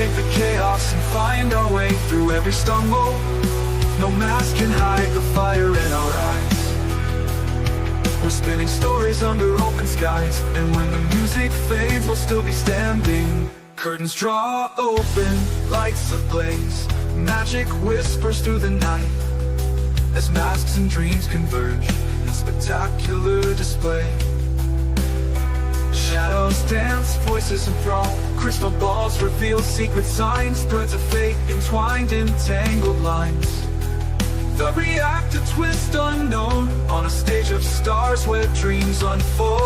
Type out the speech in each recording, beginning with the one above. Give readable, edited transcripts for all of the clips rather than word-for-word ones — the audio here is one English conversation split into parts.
take the chaos and find our way through every stumble. No mask can hide the fire in our eyes. We're spinning stories under open skies, and when the music fades, we'll still be standing. Curtains draw open, lights ablaze, magic whispers through the night, as masks and dreams converge in spectacular display. Shadows dance, voices enthrall, crystal balls reveal secret signs, threads of fate entwined in tangled lines. The reactor twist unknown, on a stage of stars where dreams unfold.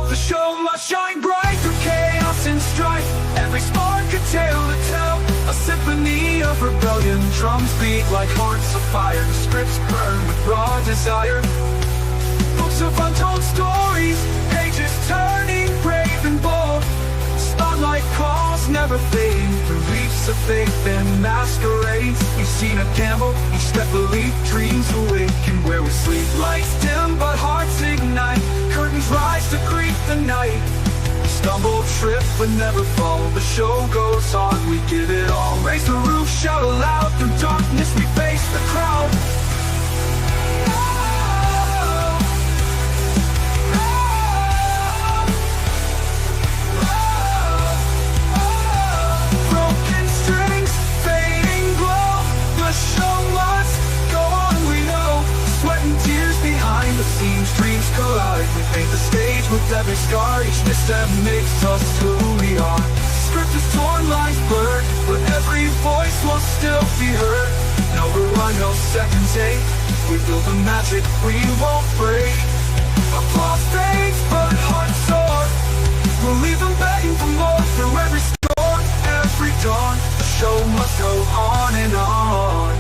The show must shine bright through chaos and strife, every spark a tale to tell, a symphony of rebellion. Drums beat like hearts of fire, scripts burn with raw desire. Books of untold stories, pages turning brave and bold. Spotlight calls never fade, through leaps of faith and masquerades. We've seen a gamble, each step belief, dreams awaken where we sleep. Lights dim but hearts ignite, curtains rise to greet the night. Stumble, trip, but never fall, the show goes on, we give it all. Raise the roof, shout aloud, through darkness we face the crowd. Broken strings, fading glow, the show must go on, we know. Sweat and tears behind the scenes, dreams collide. We paint the stage with every scar, each misstep makes us who we are. Script is torn, lines blurred, but every voice will still be heard. No rerun, no second take, we build the magic we won't break. Applause fades, but hearts soar, we'll leave them begging for more. Through every storm, every dawn, the show must go on and on.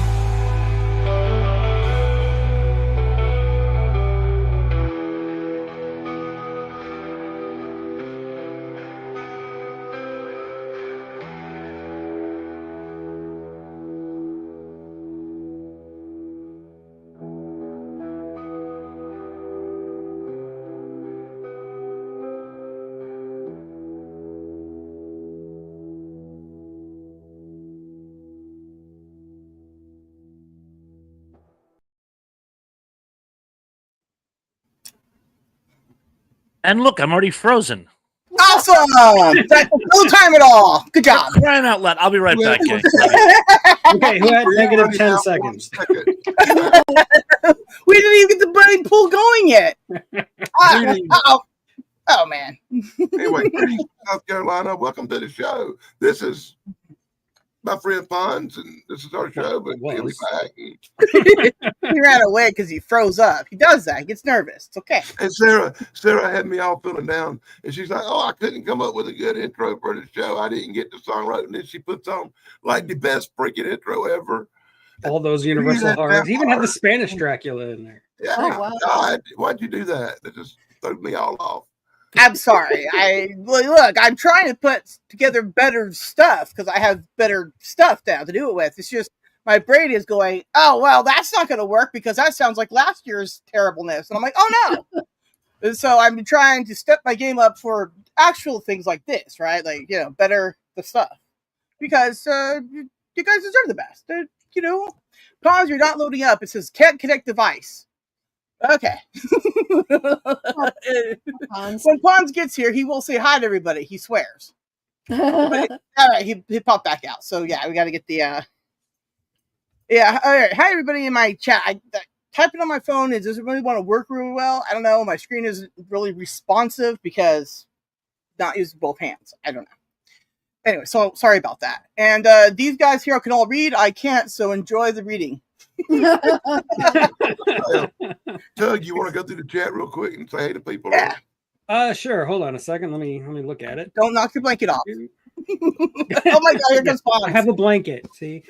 And look, I'm already frozen. Awesome! No time at all. Good job. Crying out loud. I'll be right back, gang. Okay, who had negative 10 seconds? We didn't even get the buddy pool going yet. Oh man. Anyway, greetings, South Carolina. Welcome to the show. This is my friend Pons, and this is our show. But he'll be back. He ran away because he froze up. He does that. He gets nervous. It's okay. And Sarah had me all feeling down, and she's like, "Oh, I couldn't come up with a good intro for the show. I didn't get the song right." And then she puts on like the best freaking intro ever. All those universal horrors. He even had the Spanish Dracula in there. Yeah, Oh, wow. God, why'd you do that? That just threw me all off. I'm sorry. Look, I'm trying to put together better stuff because I have better stuff now to do it with. It's just my brain is going, oh, well, that's not going to work because that sounds like last year's terribleness. And I'm like, oh, no. And so I'm trying to step my game up for actual things like this, right? Like, better the stuff. Because you guys deserve the best. Pause, you're not loading up. It says, can't connect device. Okay. When Pons gets here, he will say hi to everybody. He swears. All right, he popped back out. So yeah, we got to get the. All right. Hi everybody in my chat. Typing on my phone doesn't really want to work really well. I don't know. My screen isn't really responsive because not using both hands. I don't know. Anyway, so sorry about that. And these guys here can all read. I can't. So enjoy the reading. Doug, you want to go through the chat real quick and say hey to people? Yeah. Sure. Hold on a second. Let me look at it. Don't knock your blanket off. Oh my God! Here comes Pons. I have a blanket. See,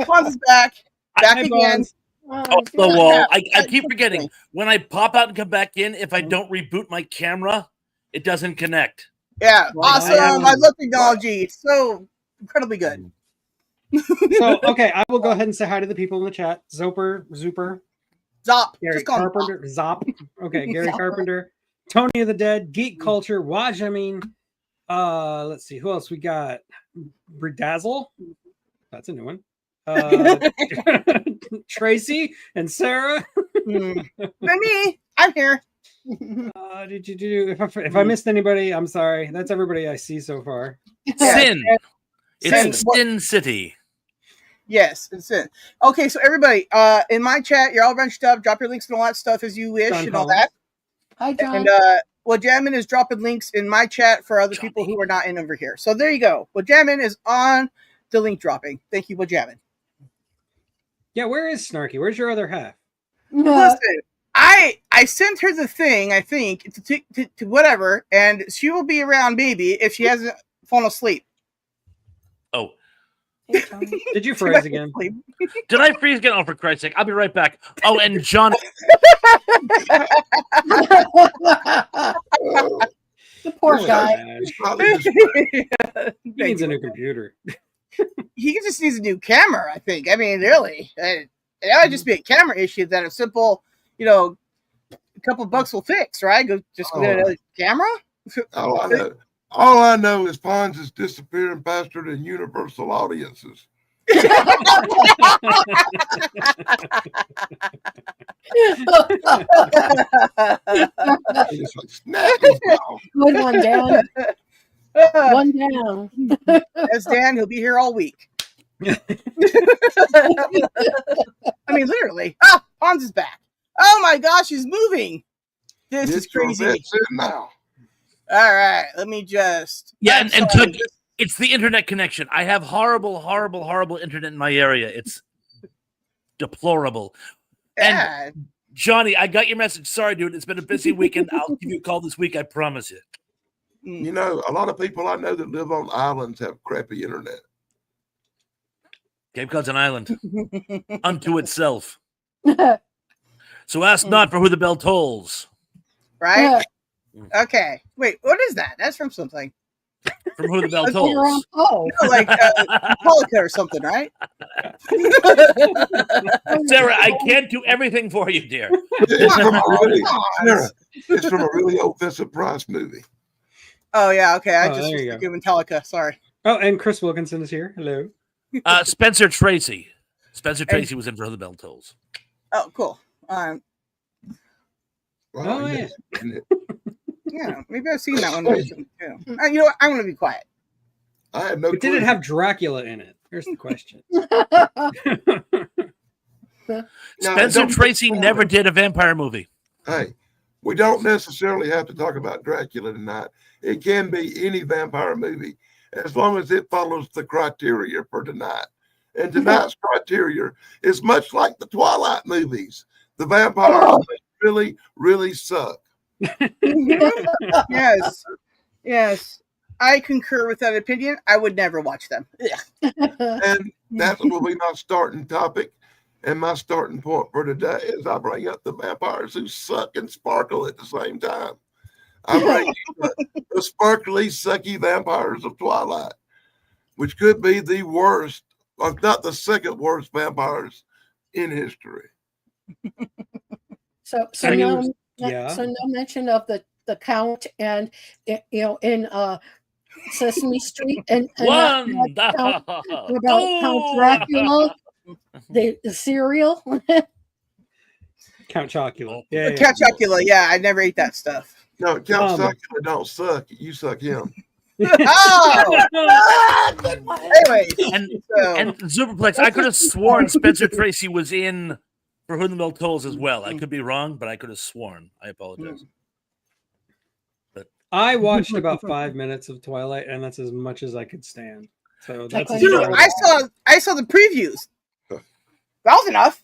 Pons is back. Back again. Off the wall. I keep forgetting. When I pop out and come back in, if I don't reboot my camera, it doesn't connect. Yeah, Wow. awesome. I love technology. It's so incredibly good. So okay, I will go ahead and say hi to the people in the chat. Zooper, Zop. Gary Just call him Carpenter, Zop. Okay, Gary Carpenter, Tony of the Dead, Geek Culture, Waj. I mean, Let's see. Who else we got? Bedazzle. That's a new one. Tracy and Sarah. Me, I'm here. Did you do? If I missed anybody, I'm sorry. That's everybody I see so far. Sin. Sin. It's Sin City. Yes, it's it. Okay, so everybody, in my chat, you're all bunched up. Drop your links and all that stuff as you wish John and all Collins. that. Hi, John. And Wajamin is dropping links in my chat for other people who are not in over here. So there you go. Wajamin is on the link dropping. Thank you, Wajamin. Yeah, where is Snarky? Where's your other half? Listen, I sent her the thing, I think, to whatever, and she will be around maybe if she hasn't fallen asleep. Oh, Hey, John. Did you freeze again? did I freeze again? Oh, for Christ's sake. I'll be right back. Oh, and John. The poor This guy. He's probably just He needs a new computer. He just needs a new camera, I think. I mean, really. It would just be a camera issue that a simple, a couple bucks will fix, right? Go get another camera. all I know is Pons is disappearing faster than Universal audiences. It's like, snap his mouth. Good one, Dan. One down. That's Dan. He'll be here all week. I mean, literally. Ah, Hans is back. Oh my gosh, he's moving. This is Get your crazy. bets in now. All right, let me just. Yeah, I'm and sorry. it's the internet connection. I have horrible internet in my area. It's deplorable. Yeah. And Johnny, I got your message. Sorry, dude. It's been a busy weekend. I'll give you a call this week. I promise you. You know, a lot of people I know that live on islands have crappy internet. Cape Cod's an island unto itself. So ask not for who the bell tolls. Right? Okay. Wait, what is that? That's from something. From who the bell Let's get around- tolls. Oh, Like Polka or something, right? Sarah, I can't do everything for you, dear. It's from a really, Sarah, it's from a really old Vincent Price movie. Oh, yeah. Okay. I Oh, just there you was go. thinking Metallica. Sorry. Oh, and Chris Wilkinson is here. Hello. Spencer Tracy. Spencer Tracy was in for who the bell tolls. Oh, cool. Wow, Oh, yeah. isn't it? Yeah, maybe I've seen that one recently too. You know what? I'm going to be quiet. I had no But did clue. it have Dracula in it? Here's the question. Now, Spencer don't- Tracy never did a vampire movie. Hey, we don't necessarily have to talk about Dracula tonight. It can be any vampire movie as long as it follows the criteria for tonight. And tonight's criteria is much like the Twilight movies. The vampires really, really suck. Yes. Yes. I concur with that opinion. I would never watch them. And that will be my starting topic. And my starting point for today is I bring up the vampires who suck and sparkle at the same time. I bring you the sparkly, sucky vampires of Twilight, which could be the worst, if not the second worst vampires in history. So I mean, no, yeah. so no mention of the Count and in Sesame Street and One. about Count Dracula, the cereal. Count Chocula. Yeah, yeah. Count Chocula, yeah, I never ate that stuff. No, Count Chocula don't suck. You suck him. Oh! Good one. Anyway, And so, and Superplex, I could have sworn Spencer Tracy was in for Who the Bell Tolls as well. I could be wrong, but I could have sworn. I apologize. I watched about 5 minutes of Twilight, and that's as much as I could stand. So that's Like as dude, far I as- saw the previews. That was enough.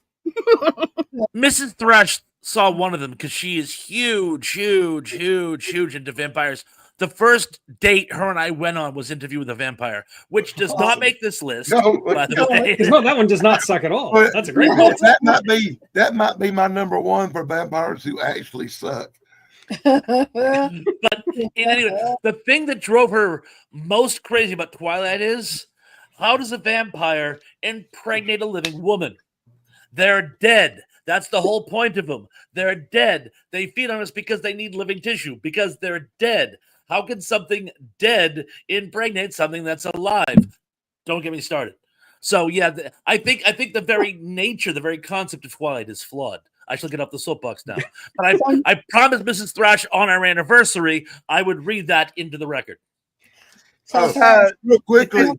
Mrs. Thrush saw one of them because she is huge into vampires. The first date her and I went on was Interview with a Vampire, which does not Awesome. make this list, No, by the way. No, that one does not suck at all. But- That's a great Well, one. that might be my number one for vampires who actually suck. Anyway, the thing that drove her most crazy about Twilight is how does a vampire impregnate a living woman? They're dead. That's the whole point of them. They're dead. They feed on us because they need living tissue, because they're dead. How can something dead impregnate something that's alive? Don't get me started. So yeah, I think the very nature, the very concept of Twilight is flawed. I shall get off the soapbox now. But I promised Mrs. Thrash on our anniversary I would read that into the record. So, Real quickly,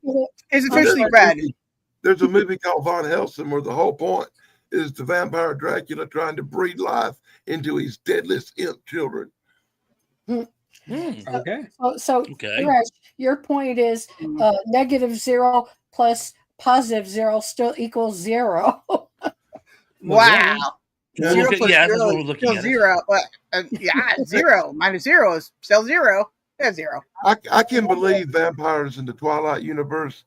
It's officially read. there's a movie called Von Helsing where the whole point is the vampire Dracula trying to breathe life into his deadliest imp children. Okay. so Okay. Thresh, your point is -0 plus +0 still equals 0. Wow. Yeah. Zero Okay, plus yeah, that's zero what we're is looking still at. zero. Yeah, 0 minus 0 is still 0. Yeah, 0. I can believe vampires in the Twilight universe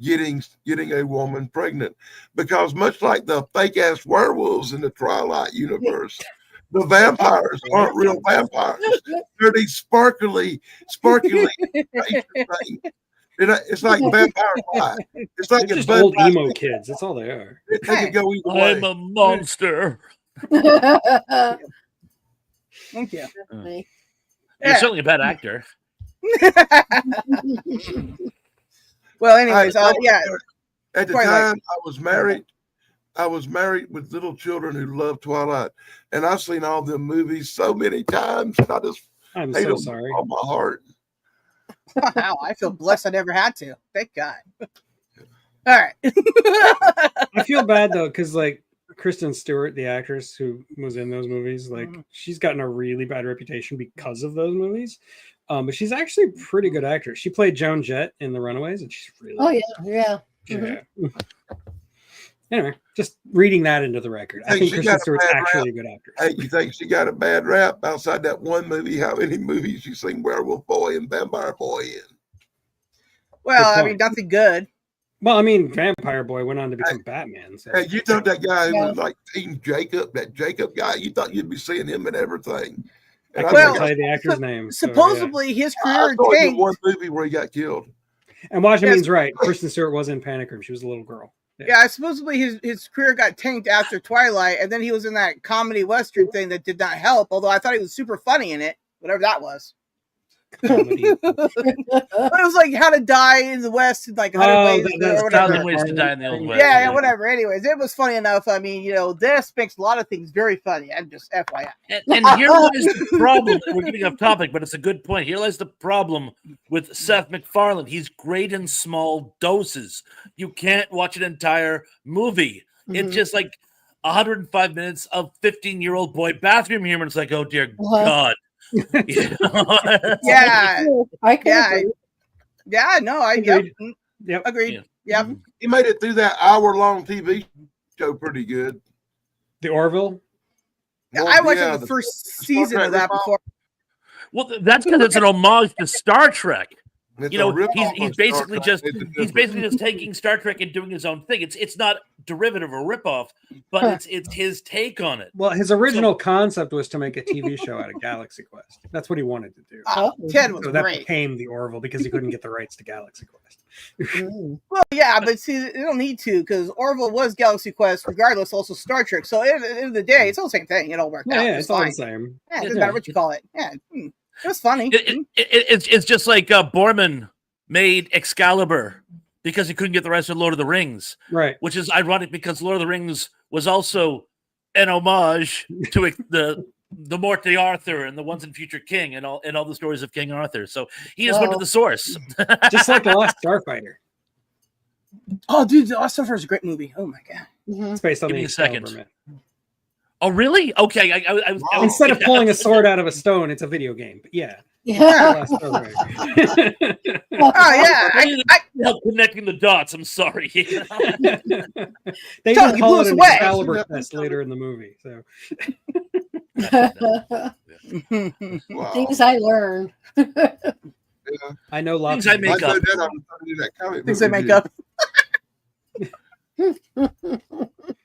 getting a woman pregnant, because much like the fake ass werewolves in the Twilight universe, the vampires aren't real vampires. They're these sparkly things. It's like vampire light. It's like They're a just Bud old Light. emo kids. That's all they are. They could go either way. I'm a monster. Thank you. You're Yeah. certainly a bad actor. Well, anyways, yeah. At the Twilight. time I was married with little children who loved Twilight, and I've seen all the movies so many times, and I just I'm hate so them sorry. with all my heart. Wow, I feel blessed I never had to. Thank God. All right. I feel bad though, because like Kristen Stewart, the actress who was in those movies, like she's gotten a really bad reputation because of those movies. But she's actually a pretty good actress. She played Joan Jett in The Runaways, and she's really Oh yeah. yeah. Anyway, just reading that into the record. I Hey, think she Kristen got a Stewart's bad actually a good actress. Hey, you think she got a bad rap outside that one movie? How many movies you seen Werewolf Boy and Vampire Boy in? Well, Good I mean, nothing good. Well, I mean, Vampire Boy went on to become Batman. So. Hey, you thought that guy who Yeah. was like Team Jacob, that Jacob guy, you thought you'd be seeing him in everything. I And can't Well, tell you the actor's name. So, yeah. Supposedly, his I career saw him in tanked. one movie where he got killed. And Washington's Yes. right. Kristen Stewart was in Panic Room. She was a little girl. Yeah, supposedly his career got tanked after Twilight, and then he was in that comedy western thing that did not help. Although I thought he was super funny in it, whatever that was. Comedy. But it was like How to Die in the West in like 100 ways that's or whatever. 1,000 Ways to Die in the Old West. Yeah, whatever. Anyways, it was funny enough. I mean, this makes a lot of things very funny. I'm just FYI. And here lies the problem. We're getting off topic, but it's a good point. Here lies the problem with Seth MacFarlane. He's great in small doses. You can't watch an entire movie. It's just like 105 minutes of 15-year-old boy bathroom humor. It's like, oh dear God. Yeah, I can yeah, agree. yeah. No, Agreed. Yep, agreed. Yeah. Yep. He made it through that hour-long TV show pretty good. The Orville. Yeah, I watched Yeah, the first Star season Trek of that ripoff. before. Well, that's because it's an homage to Star Trek. It's You know, a ripoff he's of Star basically Trek. just It's a he's different- basically just taking Star Trek and doing his own thing. It's not derivative or ripoff, but it's his take on it. Well, his original concept was to make a TV show out of Galaxy Quest. That's what he wanted to do. Ted was So that great. became the Orville because he couldn't get the rights to Galaxy Quest. Well, yeah, but see, they don't need to because Orville was Galaxy Quest, regardless. Also Star Trek. So at the end of the day, it's all the same thing. It all worked out. Yeah, it's all fine. the same. Yeah, it doesn't matter what you call it. Yeah, it was funny. It's just like Borman made Excalibur because he couldn't get the rest of Lord of the Rings, Right. which is ironic because Lord of the Rings was also an homage to the Morte Arthur and the Once and Future King and all the stories of King Arthur. So he just went to the source. Just like The Last Starfighter. Oh, dude, The Last Starfighter is a great movie. Oh my god. It's based on Give the me a second. Excalibur myth. Oh, really? Okay. I was Instead of pulling a sword out of a stone, it's a video game. But yeah. Yeah. Last Starfighter. Oh yeah. I help connecting the dots. I'm sorry. They Chuck, even you call blew it us an away. Excalibur test later in the movie. So Wow. Things I learned. I know lots Things I of make I up. know that I'm trying to do that comic things book they make review. up.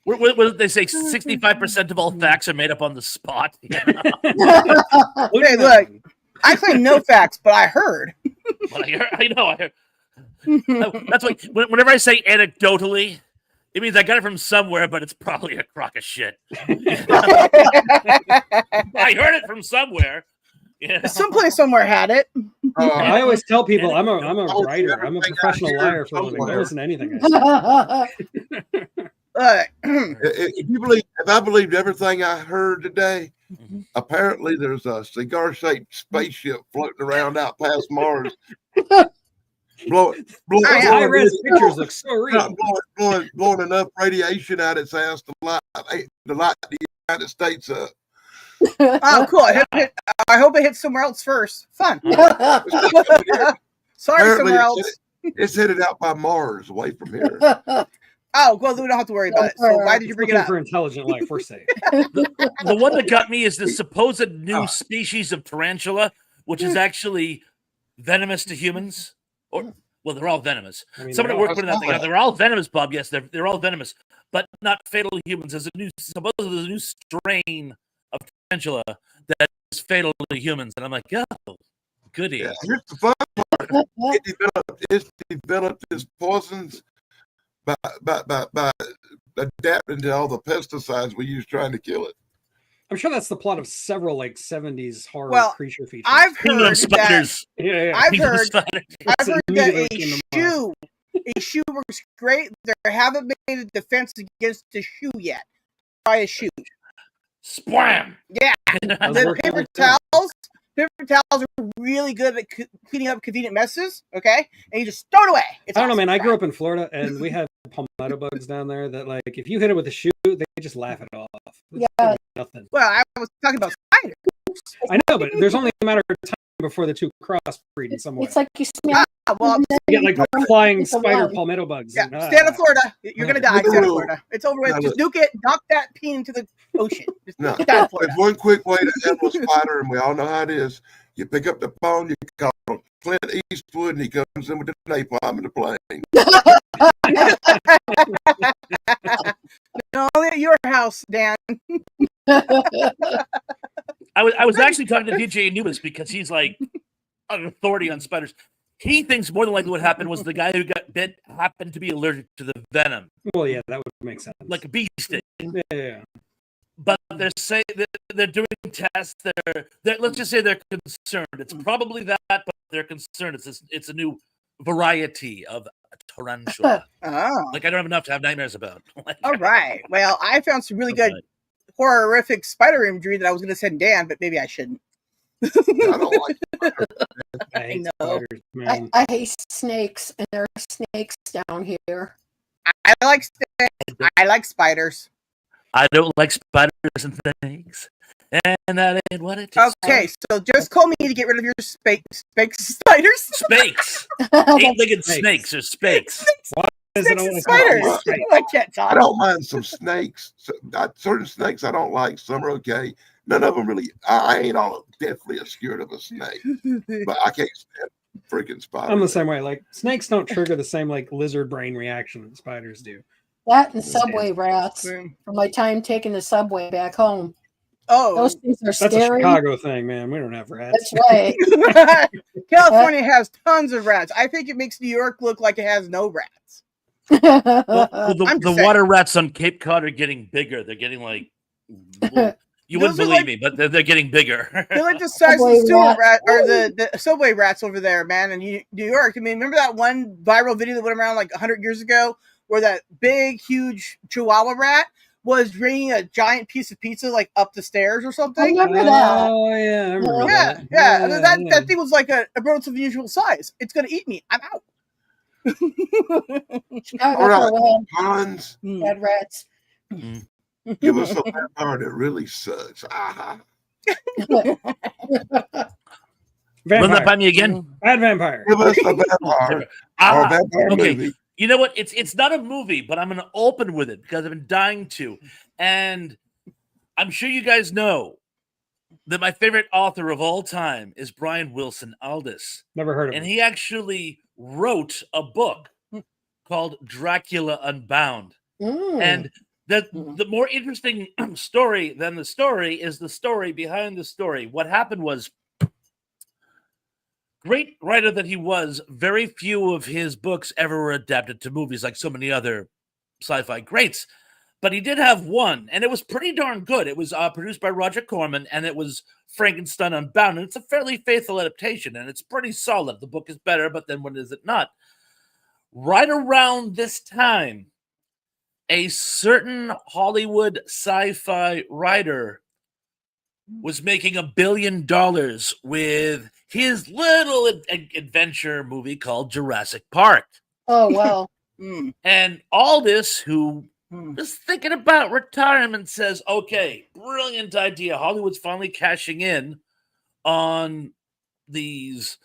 What did they say? 65% of all facts are made up on the spot. Hey, look, I claim no facts, but I heard. Well, I heard. That's why whenever I say anecdotally, it means I got it from somewhere, but it's probably a crock of shit. I heard it from somewhere. Yeah. Someplace somewhere had it. I always tell people I'm a Oh, writer. I'm a everything I professional hear liar for a living. Don't somewhere. listen to anything I say. If I believed everything I heard today, Mhm. apparently there's a cigar-shaped spaceship floating around out past Mars, blowing yeah. High-res pictures look so real. blowing enough radiation out its ass to light the United States up. Oh, cool. I hope it hits somewhere else first. Fun. Sorry, Apparently somewhere else. it's headed out by Mars, away from here. Oh, well, we don't have to worry about it. So why did you It's bring it looking up? for intelligent life. We're safe. The one that got me is the supposed new Oh. species of tarantula, which is actually venomous to humans. Or well, they're all venomous. I mean, Someone at they're work all- put it out there. They're all venomous, Bob. Yes, they're all venomous, but not fatal to humans. There's supposedly a new strain of tarantula that is fatal to humans, and I'm like, oh, goody. Yeah, here's the fun part. It's developed its poisons by adapting to all the pesticides we use trying to kill it. I'm sure that's the plot of several like 70s horror Well, creature features. I've Kingdom heard of that. spiders. yeah. I've Kingdom of heard. spiders. I've It's heard that immediately a came to mind. shoe works great. There haven't been a defense against the shoe yet. Try a shoe. Splam. Yeah. Does The work paper every time. towels are really good at cleaning up convenient messes. Okay, and you just throw it away. It's I don't know, awesome. man. I grew up in Florida, and we have palmetto bugs down there that, like, if you hit it with a shoe, they just laugh it off. It's Yeah. nothing. Well, I was talking about spiders. I know, but there's only a matter of time before the two crossbreed in some way. It's like you smell. Well, You get like flying It's a spider lie. palmetto bugs. yeah, and, stand in Florida. You're gonna die. Look at Stand in the Florida. It's over with. Now Just nuke it. Knock that peen into the ocean. Just No, get down in there's Florida. one quick way to handle a spider, and we all know how it is. You pick up the phone, you call Clint Eastwood, and he comes in with the napalm in the plane. No, only at your house, Dan. I was actually talking to DJ Anubis because he's like an authority on spiders. He thinks more than likely what happened was the guy who got bit happened to be allergic to the venom, Well, yeah, that would make sense. like a bee sting. yeah. But they're saying they're doing tests. Let's just say they're concerned. It's probably that, but they're concerned. It's a new variety of tarantula. Oh, Like I don't have enough to have nightmares about. Like, all right. Well, I found some really good okay. horrific spider imagery that I was going to send Dan, but maybe I shouldn't. I don't like I hate know. spiders, man. I hate snakes, and there are snakes down here. I like snakes. I like spiders. I don't like spiders and things, and that ain't what it is. Okay, so just call me to get rid of your spikes spiders. Spakes, That's eight-legged Snakes. snakes or spakes. Is Snakes it and always spiders. called snake? I can't I talk. don't mind some snakes. Certain snakes I don't like. Some are okay. None of them really. I ain't all deathly scared of a snake, but I can't stand freaking spiders. I'm the same way. Like snakes don't trigger the same like lizard brain reaction that spiders do. that and subway rats Mm. from my time taking the subway back home. Oh, Those things are That's a scary. Chicago thing, man. We don't have rats. That's right. California has tons of rats. I think it makes New York look like it has no rats. Well, I'm the just saying. water rats on Cape Cod are getting bigger. They're getting like you wouldn't Those are believe like- me, but they're getting bigger. They're like the size of Subway the sewer rat. rat or the subway rats over there, man. In New York, I mean, remember that one viral video that went around like 100 years ago, where that big, huge Chihuahua rat was bringing a giant piece of pizza like up the stairs or I something? remember that. Oh yeah, I remember Yeah, that. yeah. And that yeah. thing was like a relatively unusual size. It's gonna eat me. I'm out. Chicago All right. for a while, Hans, bad rats. give us a vampire that really sucks. Ah, Run that Vampire. by me again. Bad vampire. give us a vampire or a Ah, vampire okay. movie. You know what? It's not a movie, but I'm going to open with it because I've been dying to. And I'm sure you guys know that my favorite author of all time is Brian Wilson Aldiss. Never heard of And him. he actually wrote a book called Dracula Unbound. Mm. And the more interesting story than the story is the story behind the story. What happened was, great writer that he was, very few of his books ever were adapted to movies like so many other sci-fi greats. but he did have one, and it was pretty darn good. It was produced by Roger Corman, and it was Frankenstein Unbound, and it's a fairly faithful adaptation, and it's pretty solid. The book is better, but then when is it not? Right around this time, a certain Hollywood sci-fi writer was making $1 billion with his little adventure movie called Jurassic Park. Oh, wow. And Aldous, who was thinking about retirement, says, okay, brilliant idea. Hollywood's finally cashing in on these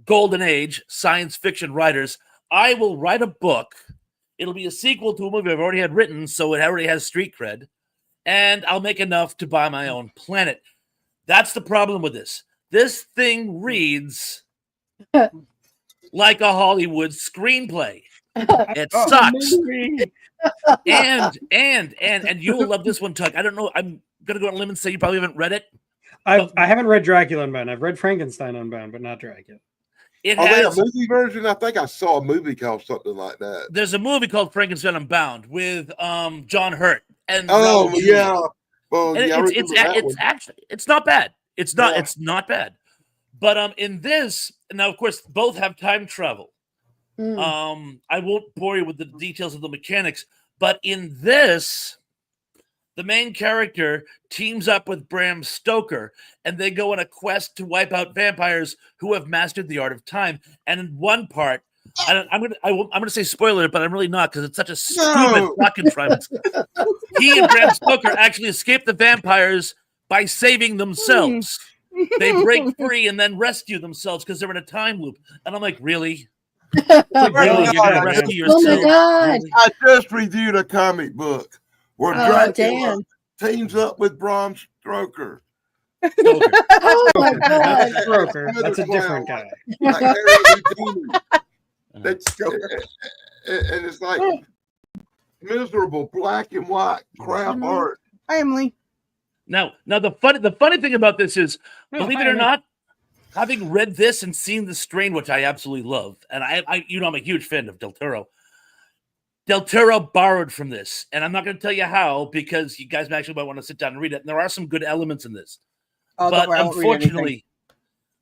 golden age science fiction writers. I will write a book. It'll be a sequel to a movie I've already had written, so it already has street cred. And I'll make enough to buy my own planet. That's the problem with this. This thing reads like a Hollywood screenplay. It sucks. And you'll love this one, Tug. I don't know. I'm gonna go on a limb and say you probably haven't read it. I haven't read Dracula Unbound. I've read Frankenstein Unbound, but not Dracula. It Are they a has. movie version? I think I saw a movie called something like that. There's a movie called Frankenstein Unbound with John Hurt and Oh Raoul yeah. Julia. Well, And yeah, I remember that it's one. actually it's not bad. It's not Yeah. it's not bad. But in this, now of course both have time travel. I won't bore you with the details of the mechanics, but in this, the main character teams up with Bram Stoker, and they go on a quest to wipe out vampires who have mastered the art of time. And in one part, I'm gonna say spoiler, but I'm really not because it's such a stupid plot contrivance. He and Bram Stoker actually escape the vampires by saving themselves. They break free and then rescue themselves because they're in a time loop. And I'm like, really? Really? You're gonna rescue Oh my yourself? God. Really? I just reviewed a comic book where Oh, Dracula damn. teams up with Bram Stoker. Stoker. Oh my God. Stroker. That's a different guy. Like Harry Houdini. And it's like miserable black and white crap art. Hi, Emily. Now the funny thing about this is, Oh, believe it hi, or Nick. not, having read this and seen The Strain, which I absolutely love, and I I'm a huge fan of Del Toro. Del Toro borrowed from this, and I'm not going to tell you how because you guys actually might want to sit down and read it. And there are some good elements in this, Oh, but don't worry, I won't read anything.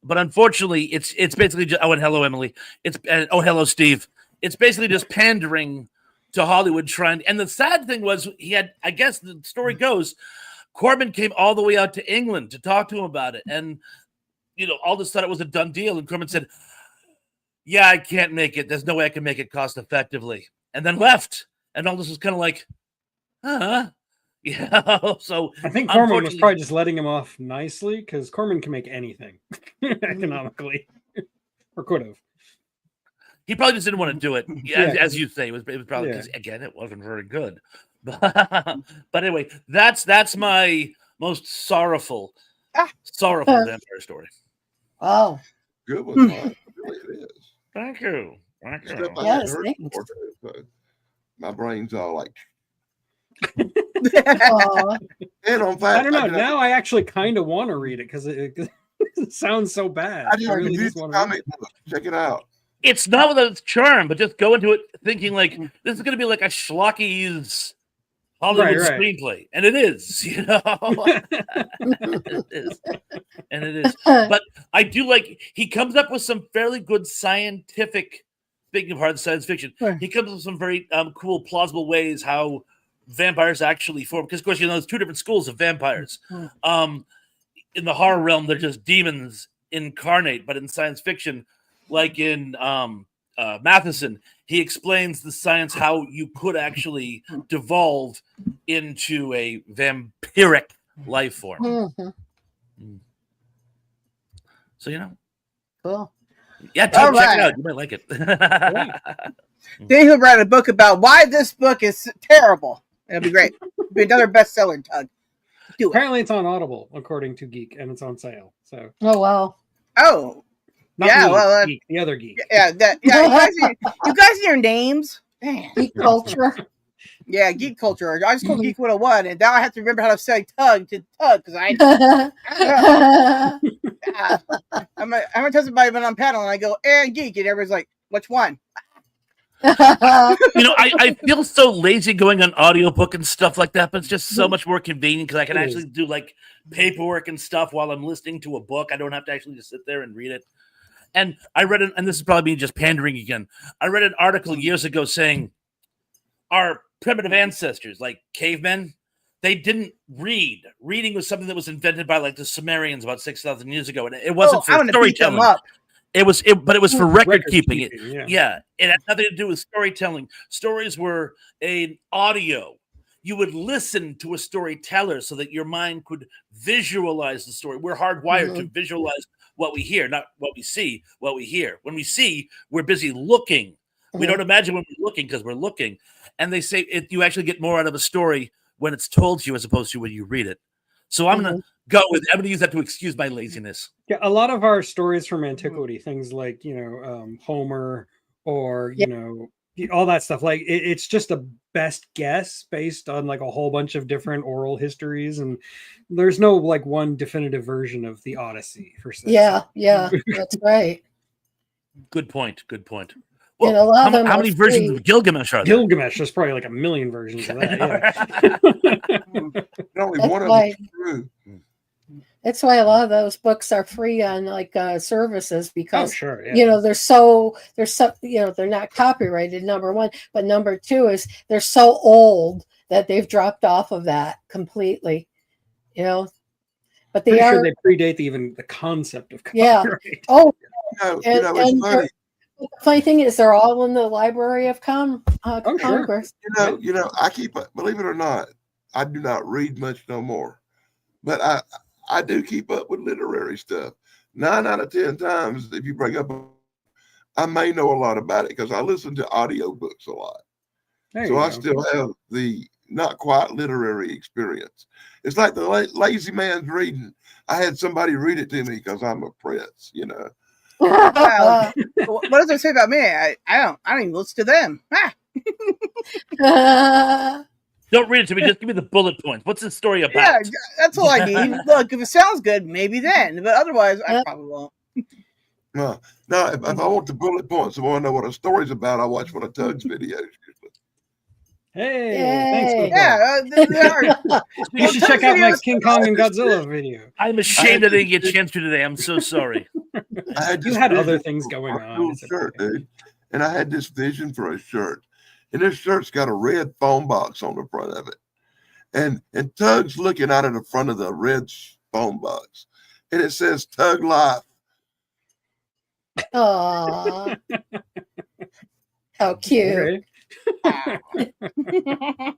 unfortunately, it's basically just, oh, and hello Emily, it's oh hello Steve. It's basically just pandering to Hollywood trying. And the sad thing was he had, I guess the story goes, Corman came all the way out to England to talk to him about it, and Aldous thought it was a done deal, and Corman said, "Yeah, I can't make it. There's no way I can make it cost effectively," and then left. And Aldous was kind of like, "Huh." Yeah, so I think Corman was unfortunately- probably just letting him off nicely because Corman can make anything economically, or could have. he probably just didn't want to do it. Yeah. As you say, it was probably Yeah. because again, it wasn't very good. But anyway, that's my most sorrowful vampire story. Wow. Good one, Mike. Really it is. Thank you. Thank you. Except I Yes, hadn't heard thanks. before, too, so my brain's all like, Aw. and on I fact, don't know. Now I actually kind of want to read it because it sounds so bad. I just really reviewed just the wanna read comic book. Check it out. It's not without its charm, but just go into it thinking like this is going to be like a schlocky's Hollywood Right. screenplay, and it is, it is, and it is. But I do like he comes up with some fairly good scientific. Speaking of hard science fiction, Sure. he comes up with some very cool, plausible ways how vampires actually form. Because of course, there's two different schools of vampires. In the horror realm, they're just demons incarnate, but in science fiction, like in Matheson, he explains the science how you could actually devolve into a vampiric life form. Mhm. So Cool. yeah, All check right. it out. You might like it. Then he'll write a book about why this book is terrible. It'll be great. It'll be another bestseller, Tug. Do it. Apparently, it's on Audible according to Geek, and it's on sale. So Oh, wow. Oh, not Yeah, me, well, Geek, the other Geek. yeah. You guys need your names. Man. Geek culture. Yeah, geek culture. I just called Geek 101, and now I have to remember how to say Tug to Tug because I. Yeah. I'm gonna tell somebody when I'm paddling, and I go and geek, and everybody's like, "Which one?" I feel so lazy going on audiobook and stuff like that, but it's just so much more convenient because I can actually do like paperwork and stuff while I'm listening to a book. I don't have to actually just sit there and read it. And I read it, and this is probably me just pandering again. I read an article years ago saying our primitive ancestors, like cavemen, they didn't read. Reading was something that was invented by like the Sumerians about 6,000 years ago, and it wasn't for storytelling. But it was for record keeping. It had nothing to do with storytelling. Stories were an audio. You would listen to a storyteller so that your mind could visualize the story. We're hardwired to visualize what we hear, not what we see, what we hear. When we see, we're busy looking. We don't imagine when we're looking because we're looking. And they say you actually get more out of a story when it's told to you as opposed to when you read it. So I'm going to use that to excuse my laziness. Yeah, a lot of our stories from antiquity, things like, Homer or, all that stuff, like it's just a best guess based on like a whole bunch of different oral histories. And there's no like one definitive version of the Odyssey for say. Yeah, that's right. Good point. Well, and a lot of them how many versions of Gilgamesh are there? Gilgamesh, there's probably like a million versions of that. Only one of them is true. That's why a lot of those books are free on like services because they're not copyrighted, number one, but number two is they're so old that they've dropped off of that completely. But they sure they predate even the concept of copyright. Yeah. Oh, it's funny. The funny thing is, they're all in the Library of Congress. Sure. I keep up. Believe it or not, I do not read much no more, but I do keep up with literary stuff. 9 out of 10 times, if you bring up, I may know a lot about it because I listen to audiobooks a lot. I still have the not quite literary experience. It's like the lazy man's reading. I had somebody read it to me because I'm a prince, Well, what does it say about me? I don't even listen to them. Don't read it to me. Just give me the bullet points. What's the story about? Yeah, that's all I need. Look, if it sounds good, maybe then. But otherwise, I probably won't. No. If I want the bullet points, I want to know what a story's about. I watch one of Tug's videos. Hey, Yay. thanks. You should check out my King Kong and Godzilla video. I'm ashamed I didn't get a chance to today. I'm so sorry. You had other things going on. Shirt, dude. And I had this vision for a shirt. And this shirt's got a red phone box on the front of it. And Tug's looking out of the front of the red phone box. And it says Tug Life. Aww. How cute.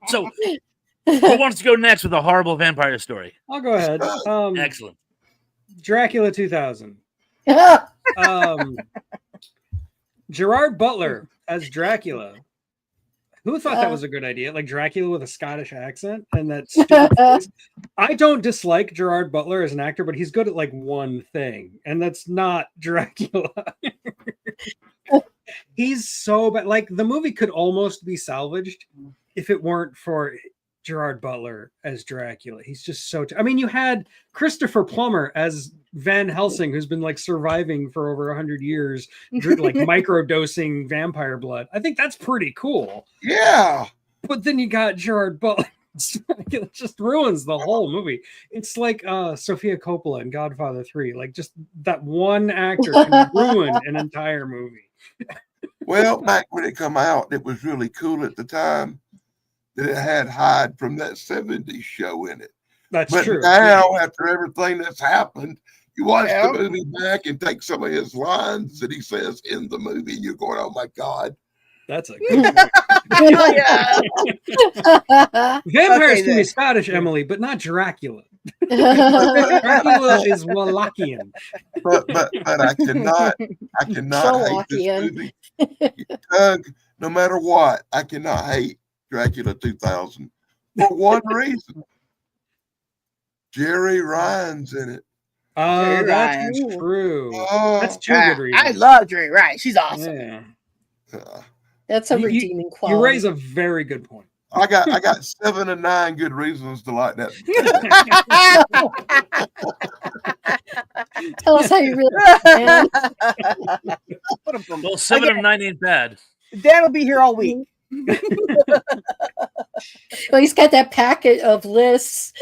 So, who wants to go next with a horrible vampire story? I'll go ahead. Excellent. Dracula 2000. Gerard Butler as Dracula. Who thought that was a good idea? Like Dracula with a Scottish accent and that stupid voice. I don't dislike Gerard Butler as an actor, but he's good at like one thing, and that's not Dracula. He's so bad. Like the movie could almost be salvaged if it weren't for Gerard Butler as Dracula. He's just so. I mean, you had Christopher Plummer as Van Helsing, who's been like surviving for over 100 years, like microdosing vampire blood. I think that's pretty cool. Yeah. But then you got Gerard Butler. It just ruins the whole movie. It's like Sofia Coppola in Godfather 3. Like just that one actor can ruin an entire movie. Well, back when it come out, it was really cool at the time that it had Hyde from that 70s show in it. That's but true. Now, after everything that's happened, you watch the movie back and take some of his lines that he says in the movie, and you're going, oh my God. That's a good one. Vampires can be Scottish, Emily, but not Dracula. Dracula is Wallachian. But I cannot hate this movie. Doug, no matter what, I cannot hate Dracula 2000 for one reason. Jerry Ryan's in it. Oh, that's true. That's two good reasons. I love Jerry Ryan. She's awesome. Yeah. That's a redeeming quality. You raise a very good point. I got 7 or 9 good reasons to like that. Tell us how you really Well, 7 of 9 ain't bad. Dan will be here all week. Well, he's got that packet of lists.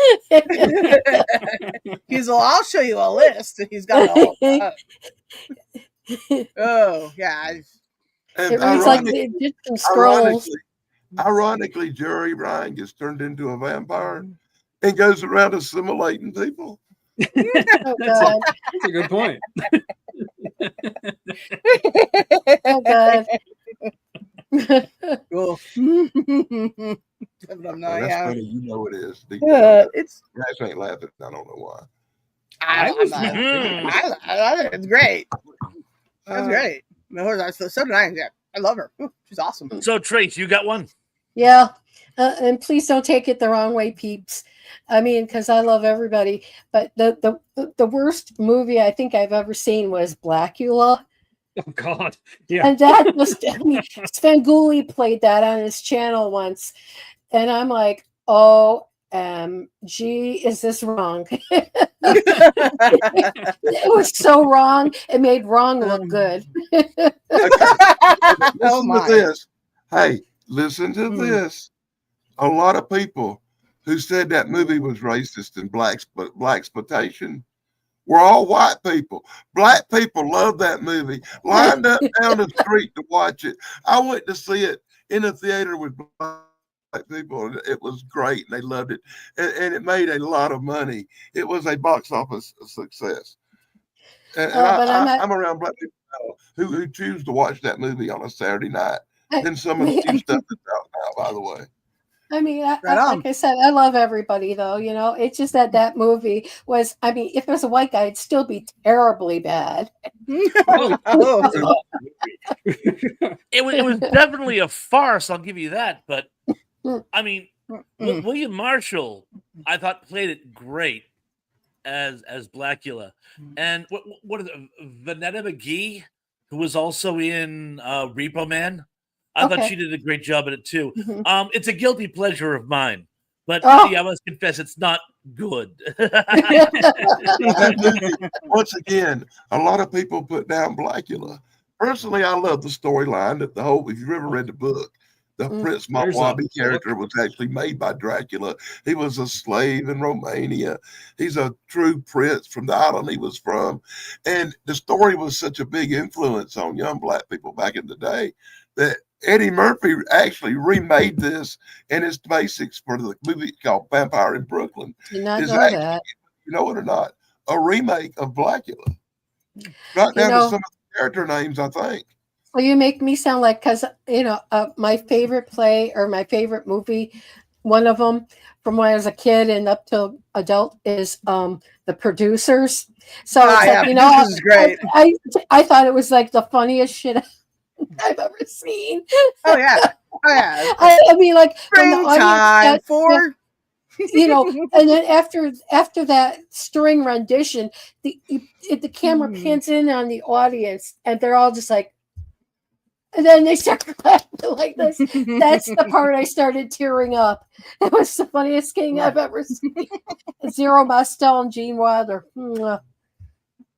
He's well, I'll show you a list. He's got a whole. Oh yeah. It And reads like ironically, just some scrolls. ironically, Jerry Ryan gets turned into a vampire and goes around assimilating people. Oh That's God! a good point. Oh God! Cool. Oh, that's funny. You know it is. It's. Guys ain't laughing. I don't know why. I was love laughing. it. It's great. That's Uh, great. No, so did I. Yeah, I love her. Ooh, she's awesome. So Trace, you got one? Yeah, and please don't take it the wrong way, peeps. I mean, because I love everybody, but the worst movie I think I've ever seen was Blackula. Oh God. Yeah. And that was, I mean, Svengoolie played that on his channel once. And I'm like, OMG, is this wrong? It was so wrong. It made wrong look good. Listen Oh to this. Hey, listen to this. A lot of people who said that movie was racist and black exploitation were all white people. Black people love that movie. Lined up down the street to watch it. I went to see it in a theater with black people. It was great. And they loved it. And it made a lot of money. It was a box office success. And I'm around black people now who choose to watch that movie on a Saturday night. And some of the new stuff that's out now, by the way. I mean, Right like I said, I love everybody, though. You know, it's just that movie was, I mean, if it was a white guy, it'd still be terribly bad. Oh. It was definitely a farce. I'll give you that. But I mean, William Marshall, I thought played it great as Blackula, and what is it, Vanetta McGee, who was also in Repo Man. I thought she did a great job at it too. It's a guilty pleasure of mine, but I must confess it's not good. Once again, a lot of people put down Blackula. Personally, I love the storyline that if you've ever read the book, the Prince Mawabi character was actually made by Dracula. He was a slave in Romania. He's a true prince from the island he was from. And the story was such a big influence on young black people back in the day that Eddie Murphy actually remade this, and its basics for the movie called Vampire in Brooklyn Did not is know actually, that. you know it or not, a remake of Blackula. Right down to some of the character names, I think. Well, you make me sound like, because, my favorite play or my favorite movie, one of them from when I was a kid and up till adult is The Producers. So it's like, this is great. I thought it was like the funniest shit I've ever seen. Oh yeah. I mean, like when the Time for and then after that string rendition, the camera pans in on the audience, and they're all just like, and then they start clapping like this. That's the part I started tearing up. It was the funniest thing I've ever seen. Zero Mostel and Gene Wilder.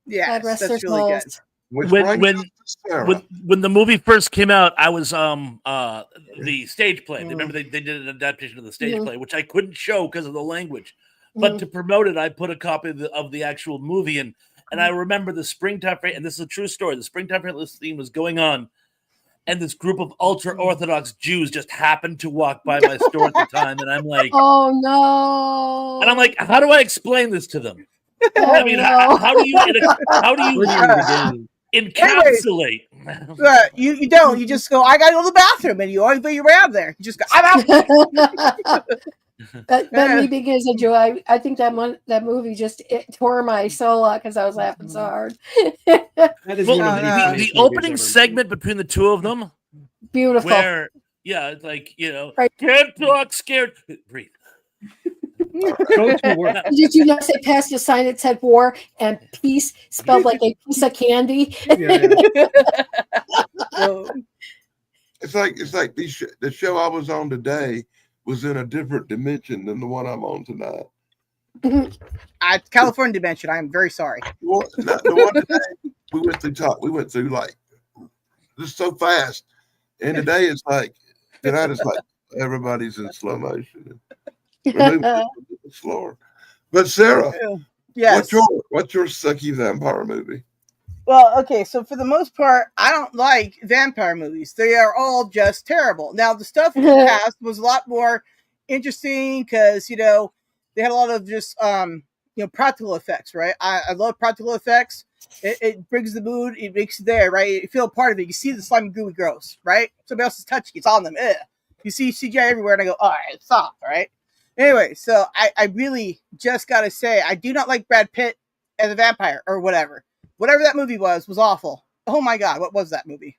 Yeah, that's really good. When the movie first came out, I was the stage play. Remember they did an adaptation of the stage play, which I couldn't show because of the language. But to promote it, I put a copy of the actual movie in. And I remember the Springtime, and this is a true story. The Springtime Fearless theme was going on, and this group of ultra-Orthodox Jews just happened to walk by my store at the time, and I'm like, "Oh no!" And I'm like, "How do I explain this to them? I mean, how do you encapsulate?" You don't. You just go, I gotta go to the bathroom, and you always be around there. You just go, I'm out. But me being as a Jew, I think that movie just tore my soul out because I was laughing so hard. The opening segment between the two of them, beautiful. Where it's like right. Can't talk, scared. Breathe. Go to work. Did you not say past the sign that said war and peace spelled like a piece of candy? It's like the show I was on today was in a different dimension than the one I'm on tonight. California dimension. I am very sorry. The one today we went through like just so fast. And today it's like, tonight it's like everybody's in slow motion. We're moving a little bit slower. But Sarah, Yes. what's your sucky vampire movie? Well, okay, so for the most part, I don't like vampire movies. They are all just terrible. Now, the stuff in the past was a lot more interesting because, you know, they had a lot of just, you know, practical effects, right? I love practical effects. It brings the mood. It makes it there, right? You feel a part of it. You see the slimy, gooey gross, right? Somebody else is touching it. It's on them. Ugh. You see CGI everywhere, and I go, all right, it's soft, right? Anyway, so I really just got to say, I do not like Brad Pitt as a vampire or whatever. Whatever that movie was awful. Oh my God, what was that movie?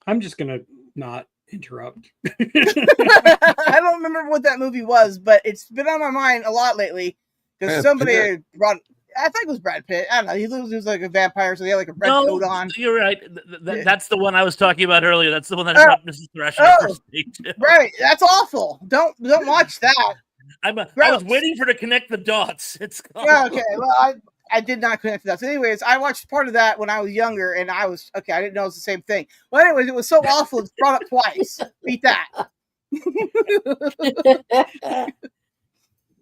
I'm just gonna not interrupt. I don't remember what that movie was, but it's been on my mind a lot lately because somebody brought. I think it was Brad Pitt. I don't know. He was like a vampire, so he had like a red coat on. You're right. That's the one I was talking about earlier. That's the one that brought Mrs. Thrasher up for stage. Right, that's awful. Don't watch that. I was waiting for to connect the dots. It's yeah, okay. Well, I did not connect to that. So, anyways, I watched part of that when I was younger, and I was okay. I didn't know it was the same thing. Well, anyways, it was so awful. It's brought up twice. Beat that.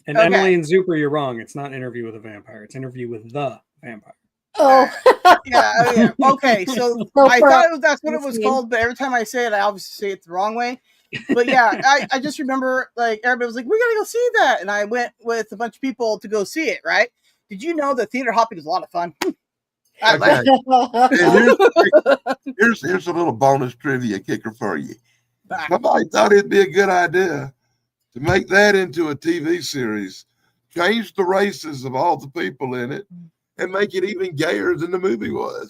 And Emily and Zuper, you're wrong. It's not Interview with a Vampire. It's Interview with the Vampire. Oh, yeah. Okay, so I thought that's what it was called, but every time I say it, I obviously say it the wrong way. But yeah, I just remember like everybody was like, "We gotta go see that," and I went with a bunch of people to go see it. Right? Did you know that theater hopping is a lot of fun? Okay. Here's a little bonus trivia kicker for you. Somebody thought it'd be a good idea to make that into a TV series, change the races of all the people in it, and make it even gayer than the movie was.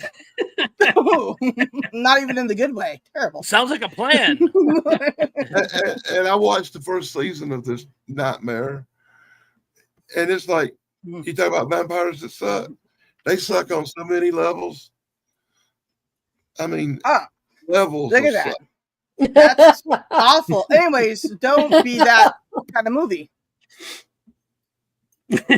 Not even in the good way. Terrible. Sounds like a plan. And I watched the first season of this nightmare, and it's like, you talk about vampires that suck. They suck on so many levels. I mean, levels. Look at that. That's awful. Anyways, don't be that kind of movie. Because,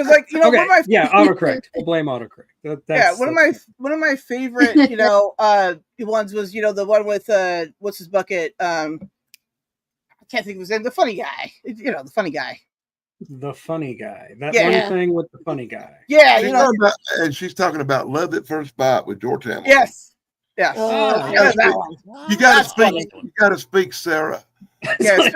like, you know, one of my autocorrect. We'll blame autocorrect. One of my favorite, you know, ones was, you know, the one with what's his bucket? I can't think of his name. The funny guy. You know, the funny guy. The funny guy. That one thing with the funny guy. Yeah, you know. And she's talking about Love at First Bite with George Hamilton. Yes. Yeah. You gotta speak, Sarah. Yeah.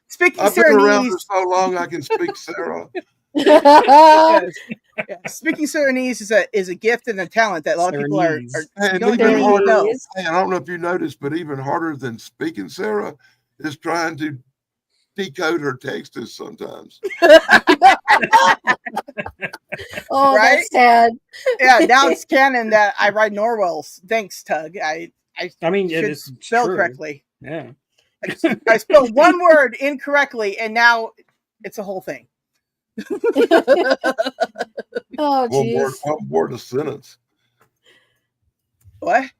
Speaking I've been around for so long I can speak Sarah. Yes. Yeah. Speaking Surinese is a gift and a talent that a lot of people are don't really know. Hey, I don't know if you noticed, but even harder than speaking Sarah is trying to decode her texts sometimes. Oh, right? That's sad. Yeah, now it's canon that I ride Norwells. Thanks, Tug. I mean, should it is spell true. correctly. Yeah. I spelled one word incorrectly, and now it's a whole thing. Oh, geez. One word a sentence. What?